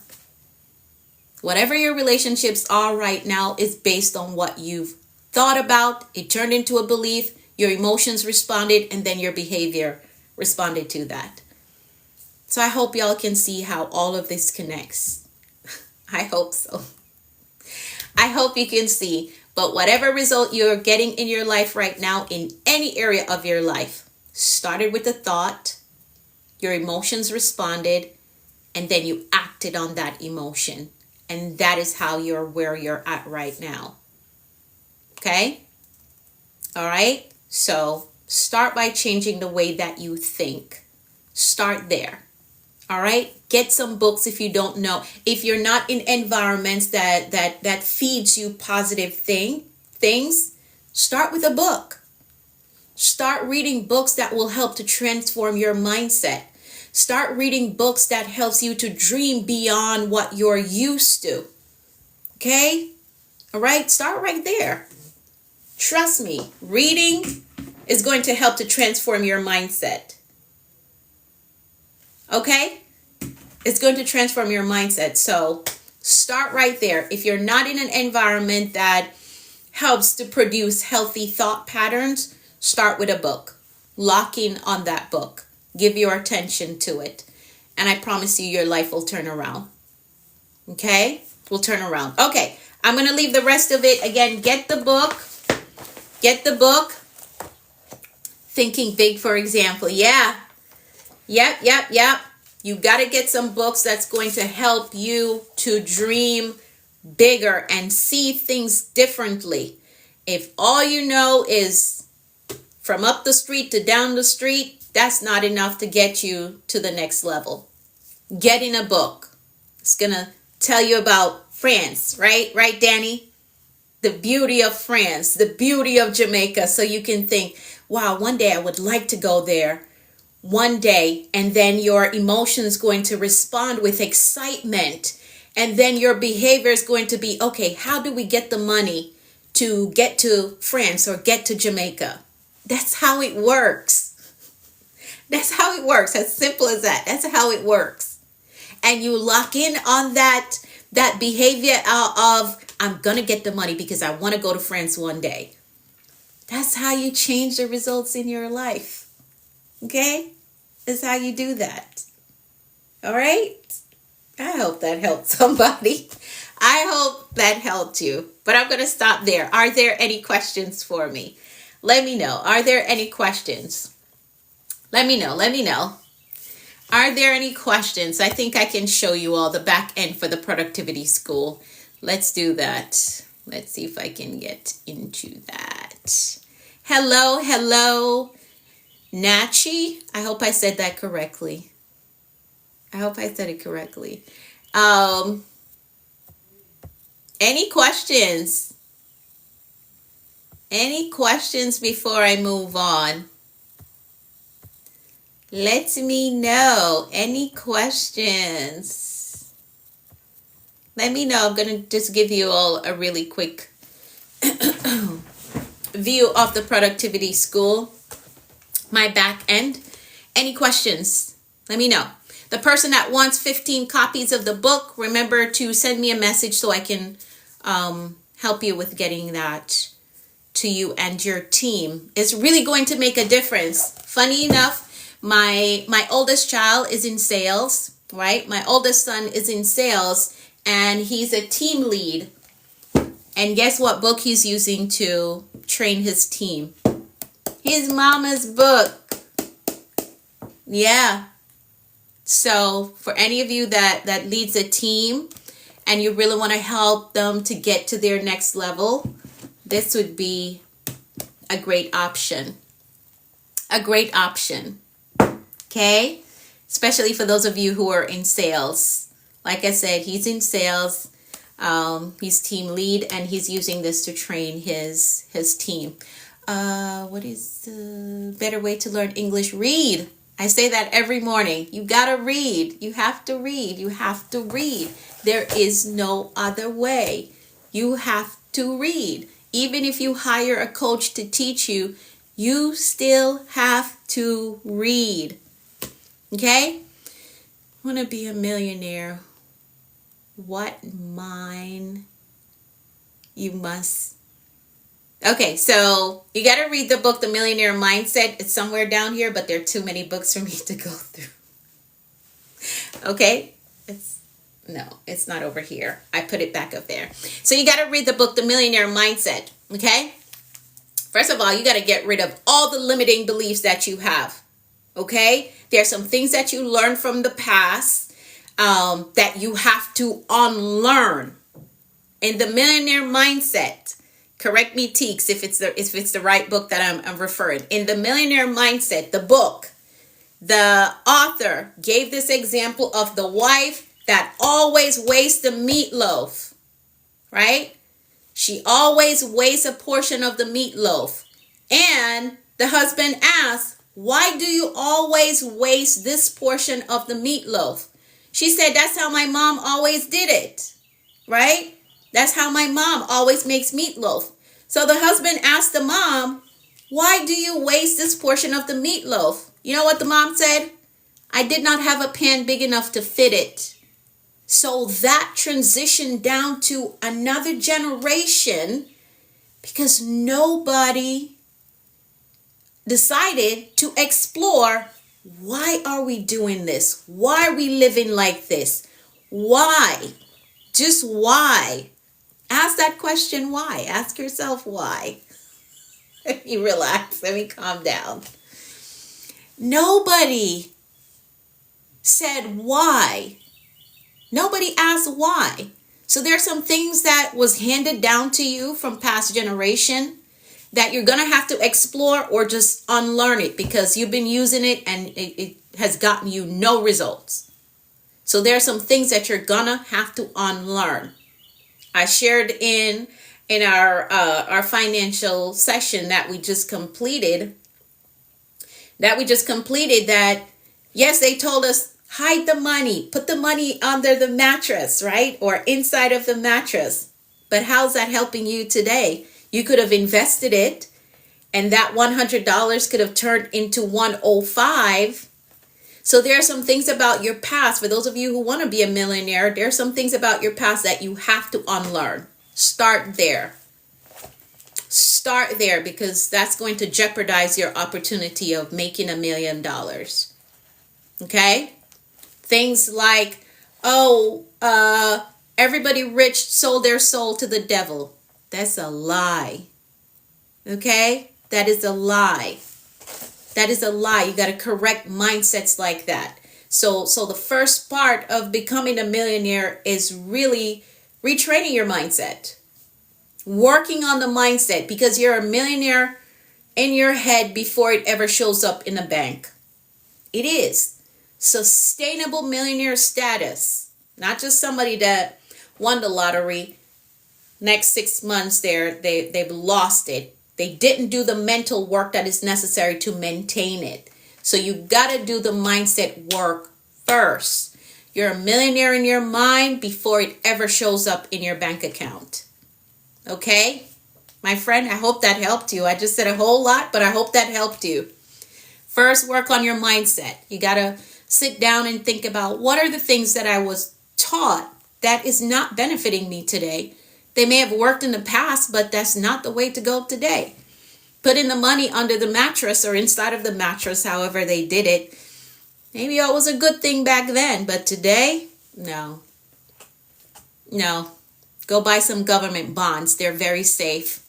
Whatever your relationships are right now is based on what you've thought about. It turned into a belief. Your emotions responded, and then your behavior responded to that. So I hope y'all can see how all of this connects. I hope so. I hope you can see. But whatever result you're getting in your life right now, in any area of your life, started with a thought, your emotions responded, and then you acted on that emotion. And that is how you're where you're at right now. Okay? All right? So start by changing the way that you think. Start there. All right? Get some books if you don't know. If you're not in environments that feeds you positive things, start with a book. Start reading books that will help to transform your mindset. Start reading books that helps you to dream beyond what you're used to. Okay? All right? Start right there. Trust me, reading is going to help to transform your mindset. Okay? It's going to transform your mindset. So start right there. If you're not in an environment that helps to produce healthy thought patterns, start with a book. Lock in on that book. Give your attention to it. And I promise you, your life will turn around. Okay? Will turn around. Okay. I'm going to leave the rest of it. Again, get the book. Get the book. Thinking Big, for example. Yeah. Yep. You got to get some books that's going to help you to dream bigger and see things differently. If all you know is from up the street to down the street, that's not enough to get you to the next level. Get in a book. It's going to tell you about France, right? Right, Danny? The beauty of France, the beauty of Jamaica. So you can think, wow, one day I would like to go there. One day. And then your emotion is going to respond with excitement. And then your behavior is going to be, okay, how do we get the money to get to France or get to Jamaica? That's how it works. That's how it works. As simple as that. That's how it works. And you lock in on that behavior of, I'm going to get the money because I want to go to France one day. That's how you change the results in your life. Okay? That's how you do that. All right? I hope that helped somebody. I hope that helped you. But I'm going to stop there. Are there any questions for me? Let me know. Are there any questions? Let me know. Let me know. Are there any questions? I think I can show you all the back end for the productivity school. Let's do that. Let's see if I can get into that. Hello, hello, Nachi. I hope I said that correctly. I hope I said it correctly. Any questions? Any questions before I move on? Let me know. Any questions? Let me know. I'm going to just give you all a really quick view of the productivity school, my back end. Any questions? Let me know. The person that wants 15 copies of the book, remember to send me a message so I can help you with getting that to you and your team. It's really going to make a difference. Funny enough, my oldest child is in sales, right? My oldest son is in sales, and he's a team lead. And guess what book he's using to train his team? His mama's book. Yeah. So for any of you that leads a team and you really want to help them to get to their next level, this would be a great option. A great option. Okay? Especially for those of you who are in sales. Like I said, he's in sales. He's team lead, and he's using this to train his team. What is the better way to learn English? Read. I say that every morning. You gotta read. You have to read. You have to read. There is no other way. You have to read. Even if you hire a coach to teach you, you still have to read. Okay? Want to be a millionaire. What mine you must. Okay, so you got to read the book, The Millionaire Mindset. It's somewhere down here, but there are too many books for me to go through. Okay? It's not over here. I put it back up there. So you got to read the book, The Millionaire Mindset. Okay? First of all, you got to get rid of all the limiting beliefs that you have. Okay? There are some things that you learned from the past that you have to unlearn. In The Millionaire Mindset, correct me, Teeks, if it's the right book that I'm referring. In The Millionaire Mindset, the book, the author gave this example of the wife that always wastes the meatloaf, right? She always wastes a portion of the meatloaf. And the husband asks, why do you always waste this portion of the meatloaf? She said, that's how my mom always did it, right? That's how my mom always makes meatloaf. So the husband asked the mom, why do you waste this portion of the meatloaf? You know what the mom said? I did not have a pan big enough to fit it. So that transitioned down to another generation because nobody decided to explore, why are we doing this? Why are we living like this? Why? Just why? Ask that question, why? Ask yourself why. Let me relax. Let me calm down. Nobody said why. Nobody asked why. So there are some things that was handed down to you from past generation that you're going to have to explore or just unlearn it because you've been using it and it has gotten you no results. So there are some things that you're going to have to unlearn. I shared in our financial session that we just completed that, yes, they told us, hide the money, put the money under the mattress, right? Or inside of the mattress. But how's that helping you today? You could have invested it and that $100 could have turned into $105. So there are some things about your past. For those of you who want to be a millionaire, there are some things about your past that you have to unlearn. Start there. Start there because that's going to jeopardize your opportunity of making $1 million. Okay? Things like, everybody rich sold their soul to the devil. That's a lie. Okay? That is a lie. That is a lie. You got to correct mindsets like that. So the first part of becoming a millionaire is really retraining your mindset. Working on the mindset, because you're a millionaire in your head before it ever shows up in a bank. It is sustainable millionaire status, not just somebody that won the lottery. Next 6 months they've lost it. They didn't do the mental work that is necessary to maintain it. So you got to do the mindset work first. You're a millionaire in your mind before it ever shows up in your bank account. Okay? My friend, I hope that helped you. I just said a whole lot, but I hope that helped you. First, work on your mindset. You got to sit down and think about, what are the things that I was taught that is not benefiting me today? They may have worked in the past, but that's not the way to go today. Putting the money under the mattress or inside of the mattress, however they did it. Maybe it was a good thing back then, but today, no. No. Go buy some government bonds. They're very safe.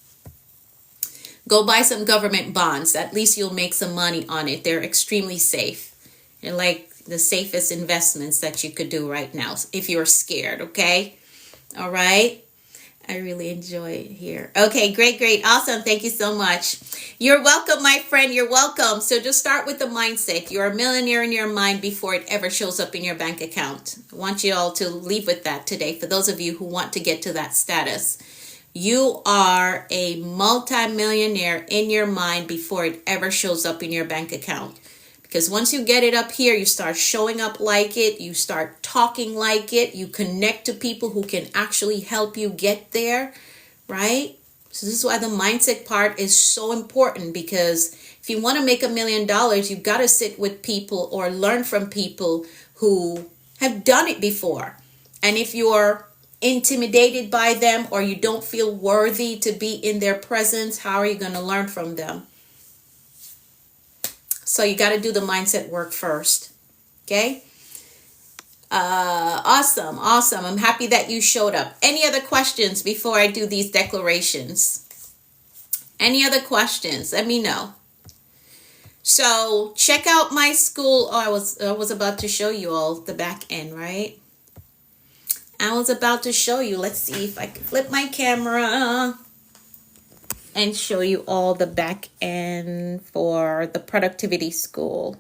Go buy some government bonds. At least you'll make some money on it. They're extremely safe. They're like the safest investments that you could do right now if you're scared, okay? All right? I really enjoy it here. Okay, great. Awesome. Thank you so much. You're welcome, my friend. You're welcome. So just start with the mindset. You're a millionaire in your mind before it ever shows up in your bank account. I want you all to leave with that today. For those of you who want to get to that status, you are a multimillionaire in your mind before it ever shows up in your bank account. Because once you get it up here, you start showing up like it, you start talking like it, you connect to people who can actually help you get there, right? So this is why the mindset part is so important, because if you want to make $1 million, you've got to sit with people or learn from people who have done it before. And if you're intimidated by them or you don't feel worthy to be in their presence, how are you going to learn from them? So you got to do the mindset work first. Okay. Awesome. I'm happy that you showed up. Any other questions before I do these declarations? Any other questions? Let me know. So check out my school. Oh, I was about to show you all the back end, right? I was about to show you. Let's see if I can flip my camera and show you all the back end for the productivity school.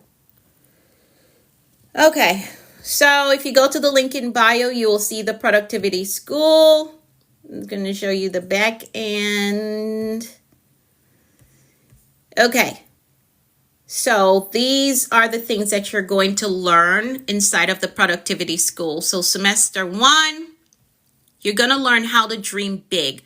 Okay, so if you go to the link in bio, you will see the productivity school. I'm going to show you the back end. Okay, so these are the things that you're going to learn inside of the productivity school. So semester 1, you're going to learn how to dream big.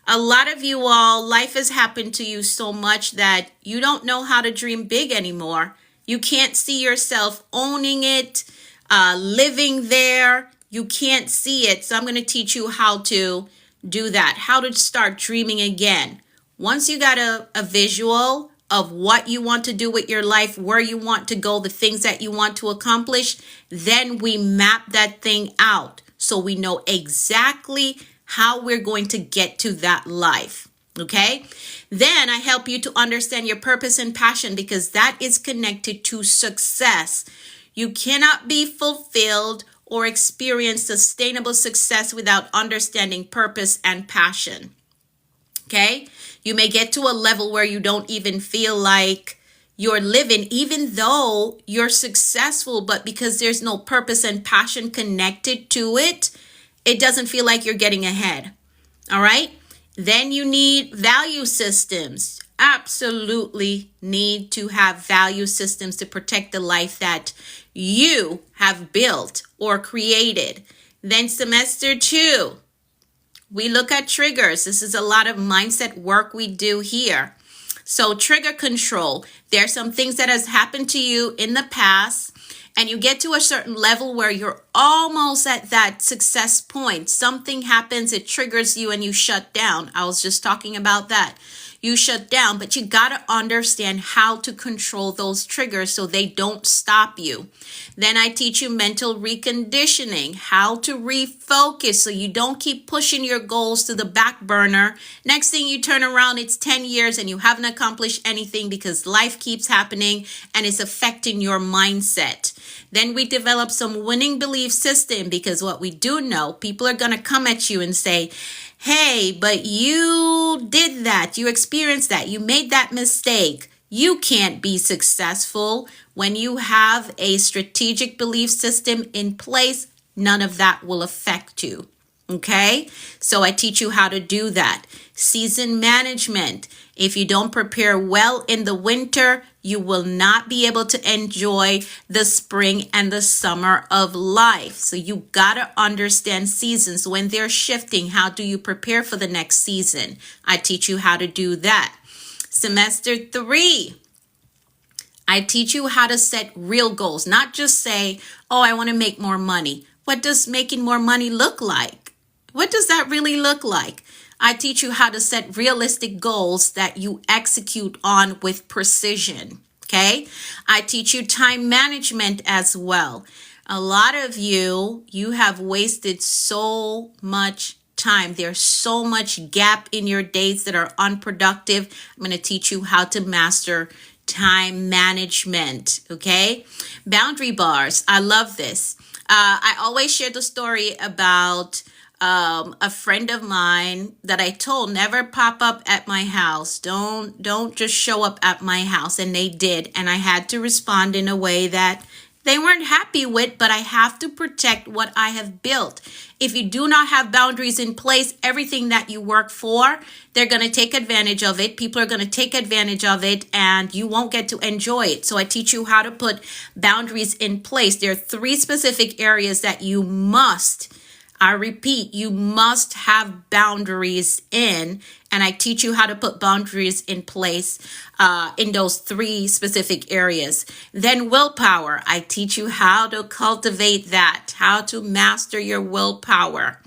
A lot of you all, life has happened to you so much that you don't know how to dream big anymore. You can't see yourself owning it, living there. You can't see it. So I'm going to teach you how to do that, how to start dreaming again. Once you got a visual of what you want to do with your life, where you want to go, the things that you want to accomplish, then we map that thing out so we know exactly how we're going to get to that life. Okay. Then I help you to understand your purpose and passion, because that is connected to success. You cannot be fulfilled or experience sustainable success without understanding purpose and passion. Okay. You may get to a level where you don't even feel like you're living, even though you're successful, but because there's no purpose and passion connected to it, it doesn't feel like you're getting ahead. All right. Then you need value systems. Absolutely need to have value systems to protect the life that you have built or created. Then semester 2, we look at triggers. This is a lot of mindset work we do here. So trigger control. There are some things that has happened to you in the past, and you get to a certain level where you're almost at that success point. Something happens, it triggers you, and you shut down. I was just talking about that. You shut down, but you got to understand how to control those triggers so they don't stop you. Then I teach you mental reconditioning, how to refocus so you don't keep pushing your goals to the back burner. Next thing you turn around, it's 10 years and you haven't accomplished anything because life keeps happening and it's affecting your mindset. Then we develop some winning belief system, because what we do know, people are going to come at you and say, hey, but you did that. You experienced that. You made that mistake. You can't be successful. When you have a strategic belief system in place, none of that will affect you. Okay? So I teach you how to do that. Season management. If you don't prepare well in the winter, you will not be able to enjoy the spring and the summer of life. So you got to understand seasons when they're shifting. How do you prepare for the next season? I teach you how to do that. Semester 3. I teach you how to set real goals, not just say, oh, I want to make more money. What does making more money look like? What does that really look like? I teach you how to set realistic goals that you execute on with precision. Okay? I teach you time management as well. A lot of you have wasted so much time. There's so much gap in your days that are unproductive. I'm going to teach you how to master time management. Okay? Boundary bars. I love this. I always share the story about a friend of mine that I told never pop up at my house. Don't just show up at my house. And they did. And I had to respond in a way that they weren't happy with, but I have to protect what I have built. If you do not have boundaries in place, everything that you work for, they're going to take advantage of it. People are going to take advantage of it and you won't get to enjoy it. So I teach you how to put boundaries in place. There are 3 specific areas that you must, I repeat, you must have boundaries in, and I teach you how to put boundaries in place in those 3 specific areas. Then willpower. I teach you how to cultivate that, how to master your willpower.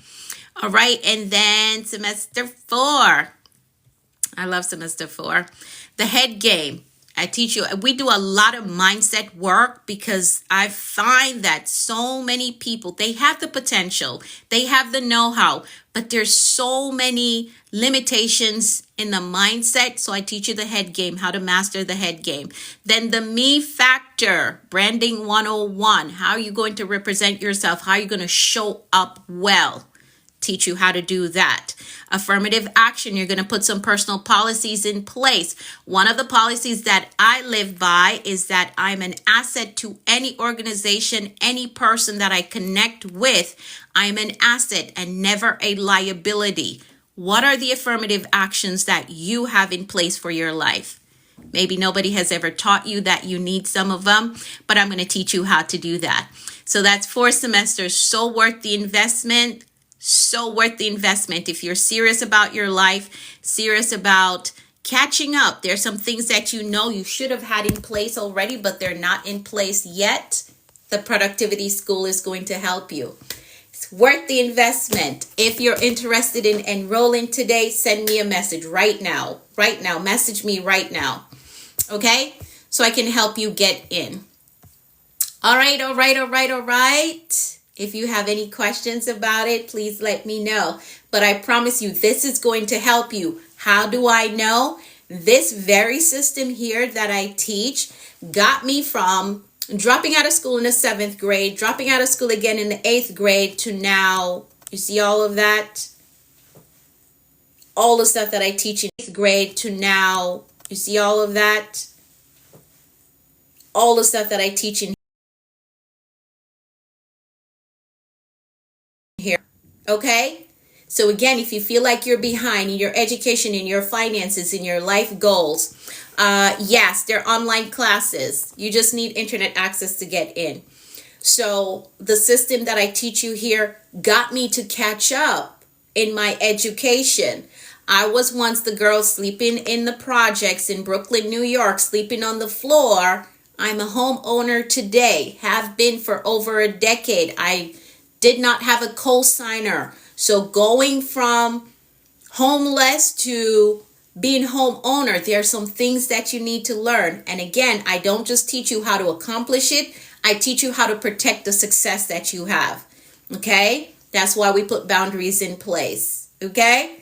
All right, and then semester 4. I love semester 4. The head game. I teach you, we do a lot of mindset work because I find that so many people, they have the potential, they have the know-how, but there's so many limitations in the mindset. So I teach you the head game, how to master the head game. Then the me factor, branding 101. How are you going to represent yourself? How are you going to show up well? Teach you how to do that. Affirmative action, you're going to put some personal policies in place. One of the policies that I live by is that I'm an asset to any organization, any person that I connect with. I'm an asset and never a liability. What are the affirmative actions that you have in place for your life? Maybe nobody has ever taught you that you need some of them, but I'm going to teach you how to do that. So that's 4 semesters. So worth the investment. So worth the investment. If you're serious about your life, serious about catching up, there's some things that you know you should have had in place already, but they're not in place yet. The Productivity School is going to help you. It's worth the investment. If you're interested in enrolling today, send me a message right now. Right now. Message me right now. Okay? So I can help you get in. All right. If you have any questions about it, please let me know. But I promise you, this is going to help you. How do I know? This very system here that I teach got me from dropping out of school in the 7th grade, dropping out of school again in the 8th grade to now. You see all of that? All the stuff that I teach in 8th grade to now. You see all of that? All the stuff that I teach in here. Okay? So again, if you feel like you're behind in your education, in your finances, in your life goals, yes, they're online classes. You just need internet access to get in. So the system that I teach you here got me to catch up in my education. I was once the girl sleeping in the projects in Brooklyn, New York, sleeping on the floor. I'm a homeowner today, have been for over a decade. I did not have a co-signer. So going from homeless to being homeowner, there are some things that you need to learn. And again, I don't just teach you how to accomplish it. I teach you how to protect the success that you have. Okay? That's why we put boundaries in place. Okay?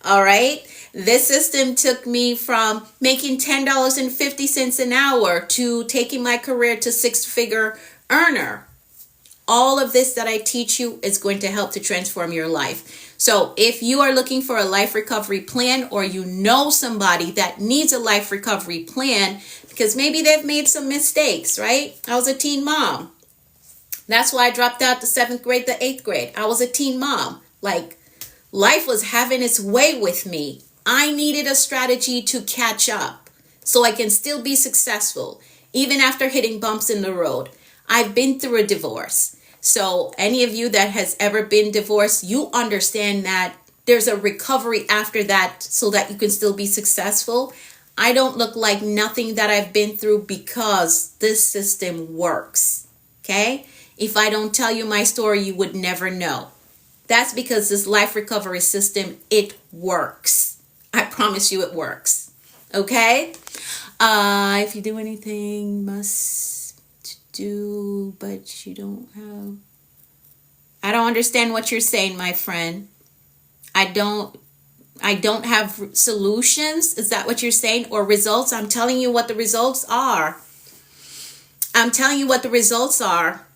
All right? This system took me from making $10.50 an hour to taking my career to six-figure earner. All of this that I teach you is going to help to transform your life. So if you are looking for a life recovery plan, or you know somebody that needs a life recovery plan because maybe they've made some mistakes, right? I was a teen mom. That's why I dropped out the 7th grade, the 8th grade. I was a teen mom. Like, life was having its way with me. I needed a strategy to catch up so I can still be successful, even after hitting bumps in the road. I've been through a divorce. So any of you that has ever been divorced, you understand that there's a recovery after that so that you can still be successful. I don't look like nothing that I've been through because this system works. Okay? If I don't tell you my story, you would never know. That's because this life recovery system, it works. I promise you it works. Okay? If you do anything, must do, but you don't have. I don't understand what you're saying, my friend. I don't have solutions. Is that what you're saying? Or results? I'm telling you what the results are.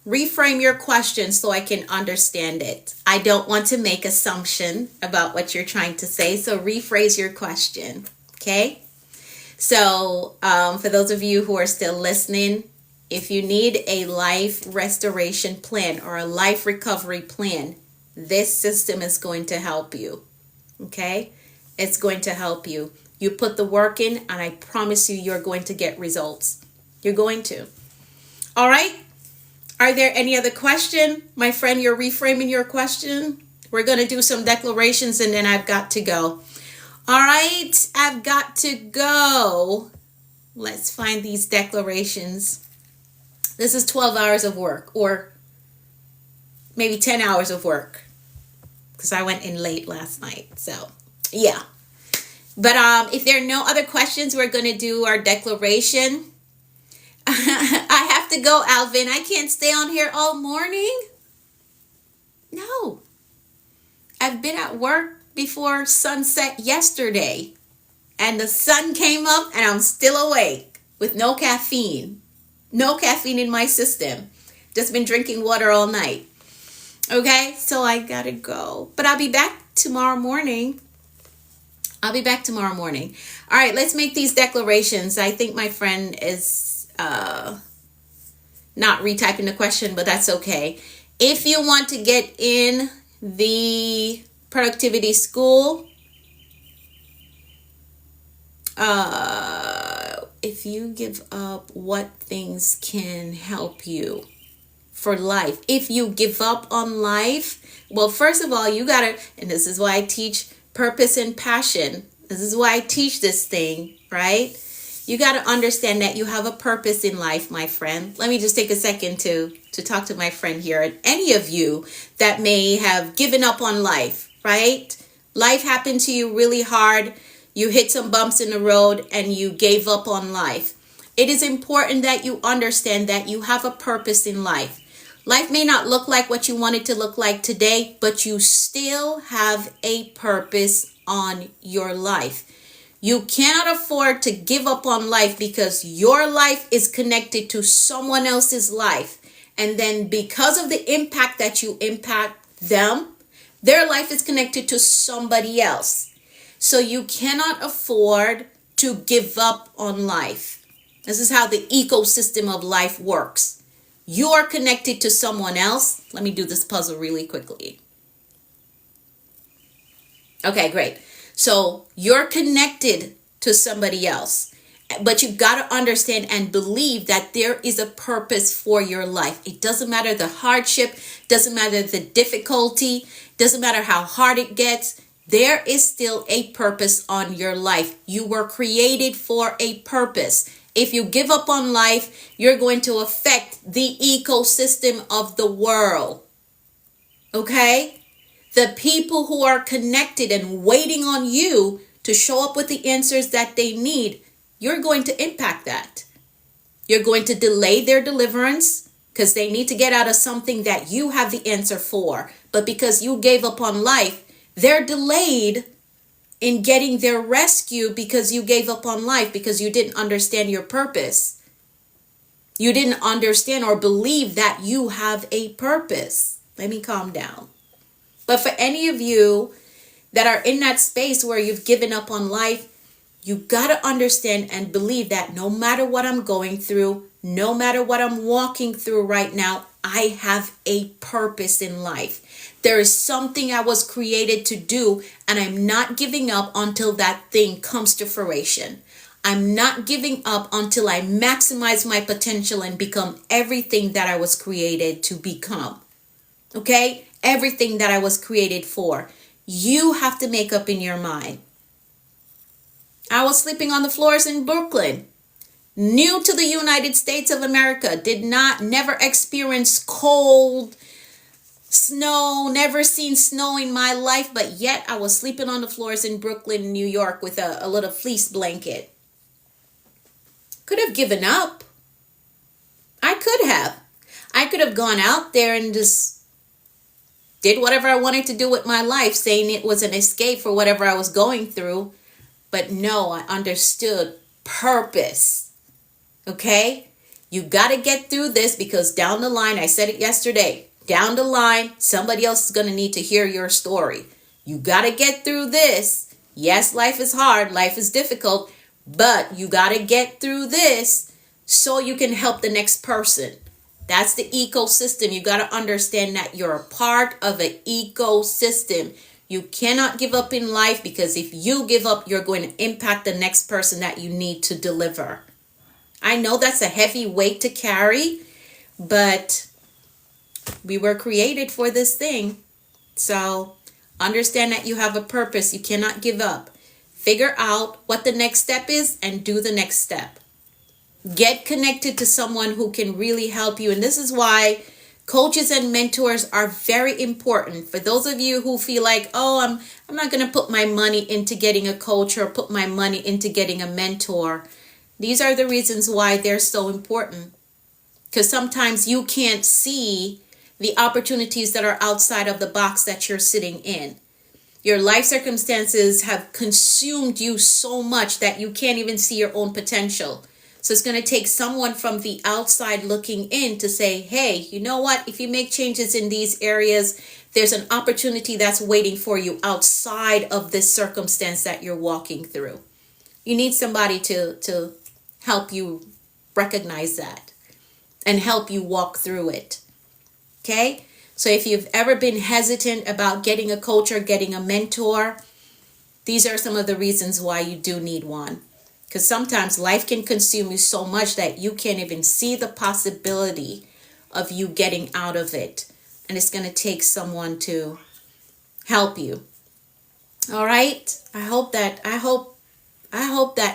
Reframe your question so I can understand it. I don't want to make assumption about what you're trying to say. So rephrase your question. Okay? So for those of you who are still listening, if you need a life restoration plan or a life recovery plan, this system is going to help you. Okay? It's going to help you. You put the work in, and I promise you, you're going to get results. You're going to. All right? Are there any other question? My friend, you're reframing your question. We're going to do some declarations, and then I've got to go. All right? I've got to go. Let's find these declarations. This is 12 hours of work, or maybe 10 hours of work, because I went in late last night. So, yeah. But if there are no other questions, we're going to do our declaration. I have to go, Alvin. I can't stay on here all morning. No. I've been at work before sunset yesterday, and the sun came up, and I'm still awake with no caffeine. No caffeine in my system. Just been drinking water all night. Okay, so I gotta go. But I'll be back tomorrow morning. All right, let's make these declarations. I think my friend is not retyping the question, but that's okay. If you want to get in the productivity school, if you give up, what things can help you for life? If you give up on life, well, first of all, you gotta, and this is why I teach purpose and passion. This is why I teach this thing, right? You got to understand that you have a purpose in life, my friend. Let me just take a second to talk to my friend here. And any of you that may have given up on life, right? Life happened to you really hard. You hit some bumps in the road and you gave up on life. It is important that you understand that you have a purpose in life. Life may not look like what you want it to look like today, but you still have a purpose on your life. You cannot afford to give up on life because your life is connected to someone else's life. And then because of the impact that you impact them, their life is connected to somebody else. So you cannot afford to give up on life. This is how the ecosystem of life works. You are connected to someone else. Let me do this puzzle really quickly. Okay, great. So you're connected to somebody else, but you've got to understand and believe that there is a purpose for your life. It doesn't matter the hardship, doesn't matter the difficulty, doesn't matter how hard it gets. There is still a purpose on your life. You were created for a purpose. If you give up on life, you're going to affect the ecosystem of the world. Okay? The people who are connected and waiting on you to show up with the answers that they need, you're going to impact that. You're going to delay their deliverance because they need to get out of something that you have the answer for. But because you gave up on life, they're delayed in getting their rescue because you gave up on life, because you didn't understand your purpose. You didn't understand or believe that you have a purpose. Let me calm down. But for any of you that are in that space where you've given up on life, you got to understand and believe that no matter what I'm going through, no matter what I'm walking through right now, I have a purpose in life. There is something I was created to do, and I'm not giving up until that thing comes to fruition. I'm not giving up until I maximize my potential and become everything that I was created to become. Okay? Everything that I was created for. You have to make up in your mind. I was sleeping on the floors in Brooklyn. New to the United States of America. Never experienced cold, snow, never seen snow in my life, but yet I was sleeping on the floors in Brooklyn, New York with a little fleece blanket. Could have given up. I could have. I could have gone out there and just did whatever I wanted to do with my life, saying it was an escape for whatever I was going through. But no, I understood purpose. Okay? You got to get through this because down the line, I said it yesterday, down the line, somebody else is going to need to hear your story. You got to get through this. Yes, life is hard. Life is difficult. But you got to get through this so you can help the next person. That's the ecosystem. You got to understand that you're a part of an ecosystem. You cannot give up in life, because if you give up, you're going to impact the next person that you need to deliver. I know that's a heavy weight to carry, but we were created for this thing. So understand that you have a purpose. You cannot give up. Figure out what the next step is and do the next step. Get connected to someone who can really help you. And this is why coaches and mentors are very important. For those of you who feel like, oh, I'm not going to put my money into getting a coach or put my money into getting a mentor. These are the reasons why they're so important. Because sometimes you can't see the opportunities that are outside of the box that you're sitting in. Your life circumstances have consumed you so much that you can't even see your own potential. So it's going to take someone from the outside looking in to say, hey, you know what? If you make changes in these areas, there's an opportunity that's waiting for you outside of this circumstance that you're walking through. You need somebody to help you recognize that and help you walk through it. Okay? So if you've ever been hesitant about getting a coach or getting a mentor, these are some of the reasons why you do need one. Because sometimes life can consume you so much that you can't even see the possibility of you getting out of it. And it's going to take someone to help you. All right? I hope that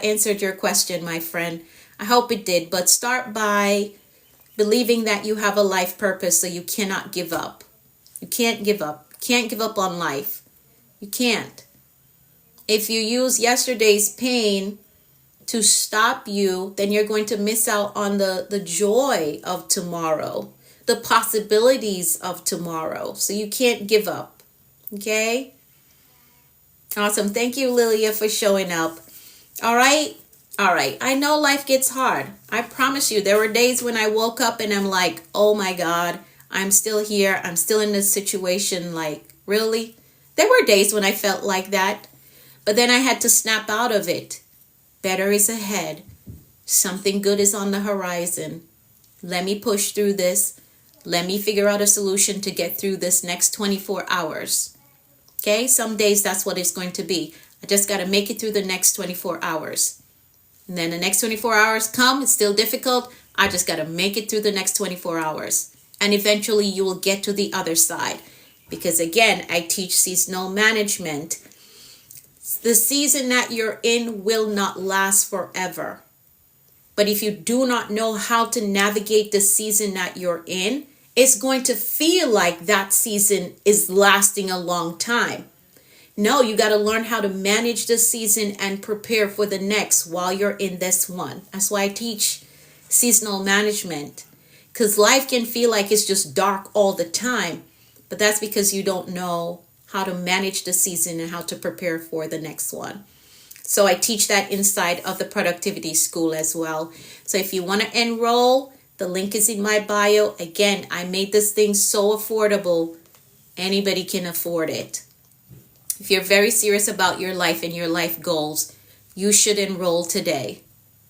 answered your question, my friend. I hope it did. But start by believing that you have a life purpose, so you cannot give up. You can't give up. You can't give up on life. You can't. If you use yesterday's pain to stop you, then you're going to miss out on the joy of tomorrow, the possibilities of tomorrow. So you can't give up. Okay? Awesome. Thank you, Lilia, for showing up. All right. I know life gets hard. I promise you, there were days when I woke up and I'm like, oh my God, I'm still here. I'm still in this situation. Like, really? There were days when I felt like that, but then I had to snap out of it. Better is ahead. Something good is on the horizon. Let me push through this. Let me figure out a solution to get through this next 24 hours. Okay? Some days that's what it's going to be. I just got to make it through the next 24 hours. And then the next 24 hours come. It's still difficult. I just got to make it through the next 24 hours. And eventually you will get to the other side. Because again, I teach seasonal management. The season that you're in will not last forever. But if you do not know how to navigate the season that you're in, it's going to feel like that season is lasting a long time. No, you got to learn how to manage the season and prepare for the next while you're in this one. That's why I teach seasonal management, because life can feel like it's just dark all the time. But that's because you don't know how to manage the season and how to prepare for the next one. So I teach that inside of the productivity school as well. So if you want to enroll, the link is in my bio. Again, I made this thing so affordable. Anybody can afford it. If you're very serious about your life and your life goals, you should enroll today.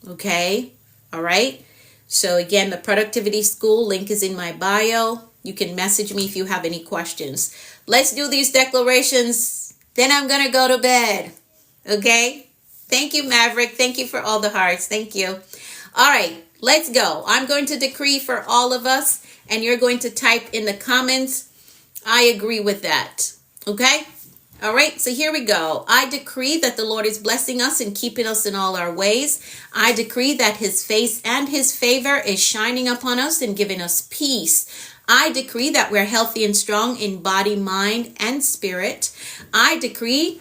Okay? All right? So again, the productivity school link is in my bio. You can message me if you have any questions. Let's do these declarations. Then I'm going to go to bed. Okay? Thank you, Maverick. Thank you for all the hearts. Thank you. All right, let's go. I'm going to decree for all of us, and you're going to type in the comments, I agree with that. Okay? All right, so here we go. I decree that the Lord is blessing us and keeping us in all our ways. I decree that his face and his favor is shining upon us and giving us peace. I decree that we're healthy and strong in body, mind, and spirit. I decree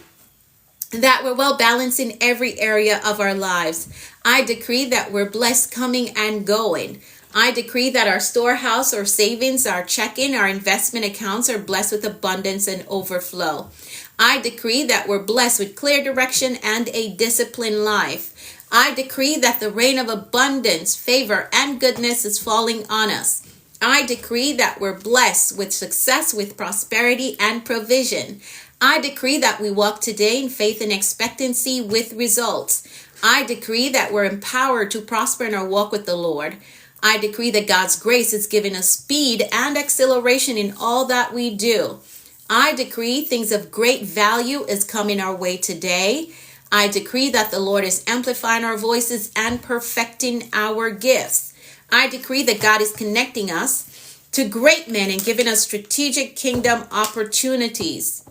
that we're well balanced in every area of our lives. I decree that we're blessed coming and going. I decree that our storehouse, our savings, our checking, our investment accounts are blessed with abundance and overflow. I decree that we're blessed with clear direction and a disciplined life. I decree that the rain of abundance, favor, and goodness is falling on us. I decree that we're blessed with success, with prosperity, and provision. I decree that we walk today in faith and expectancy with results. I decree that we're empowered to prosper in our walk with the Lord. I decree that God's grace is giving us speed and acceleration in all that we do. I decree things of great value is coming our way today. I decree that the Lord is amplifying our voices and perfecting our gifts. I decree that God is connecting us to great men and giving us strategic kingdom opportunities.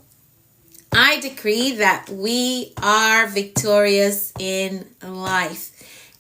I decree that we are victorious in life.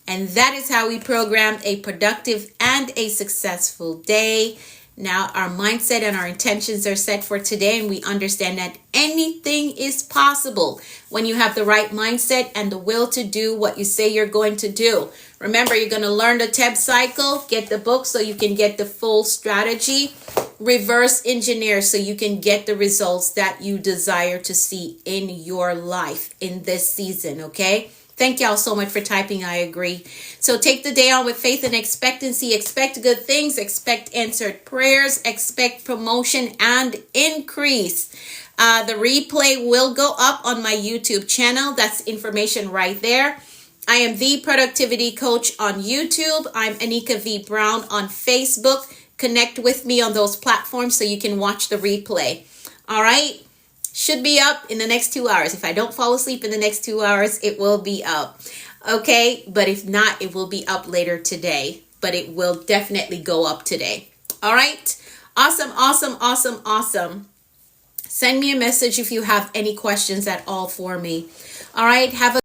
And that is how we program a productive and a successful day. Now our mindset and our intentions are set for today, and we understand that anything is possible when you have the right mindset and the will to do what you say you're going to do. Remember, you're going to learn the TEB cycle, get the book so you can get the full strategy, reverse engineer so you can get the results that you desire to see in your life in this season, okay? Thank y'all so much for typing, I agree. So take the day on with faith and expectancy. Expect good things, expect answered prayers, expect promotion and increase. The replay will go up on my YouTube channel. That's information right there. I am The Productivity Coach on YouTube. I'm Anika V. Brown on Facebook. Connect with me on those platforms so you can watch the replay. All right? Should be up in the next 2 hours. If I don't fall asleep in the next 2 hours, it will be up. Okay? But if not, it will be up later today. But it will definitely go up today. All right? Awesome, awesome, awesome, awesome. Send me a message if you have any questions at all for me. All right? Have a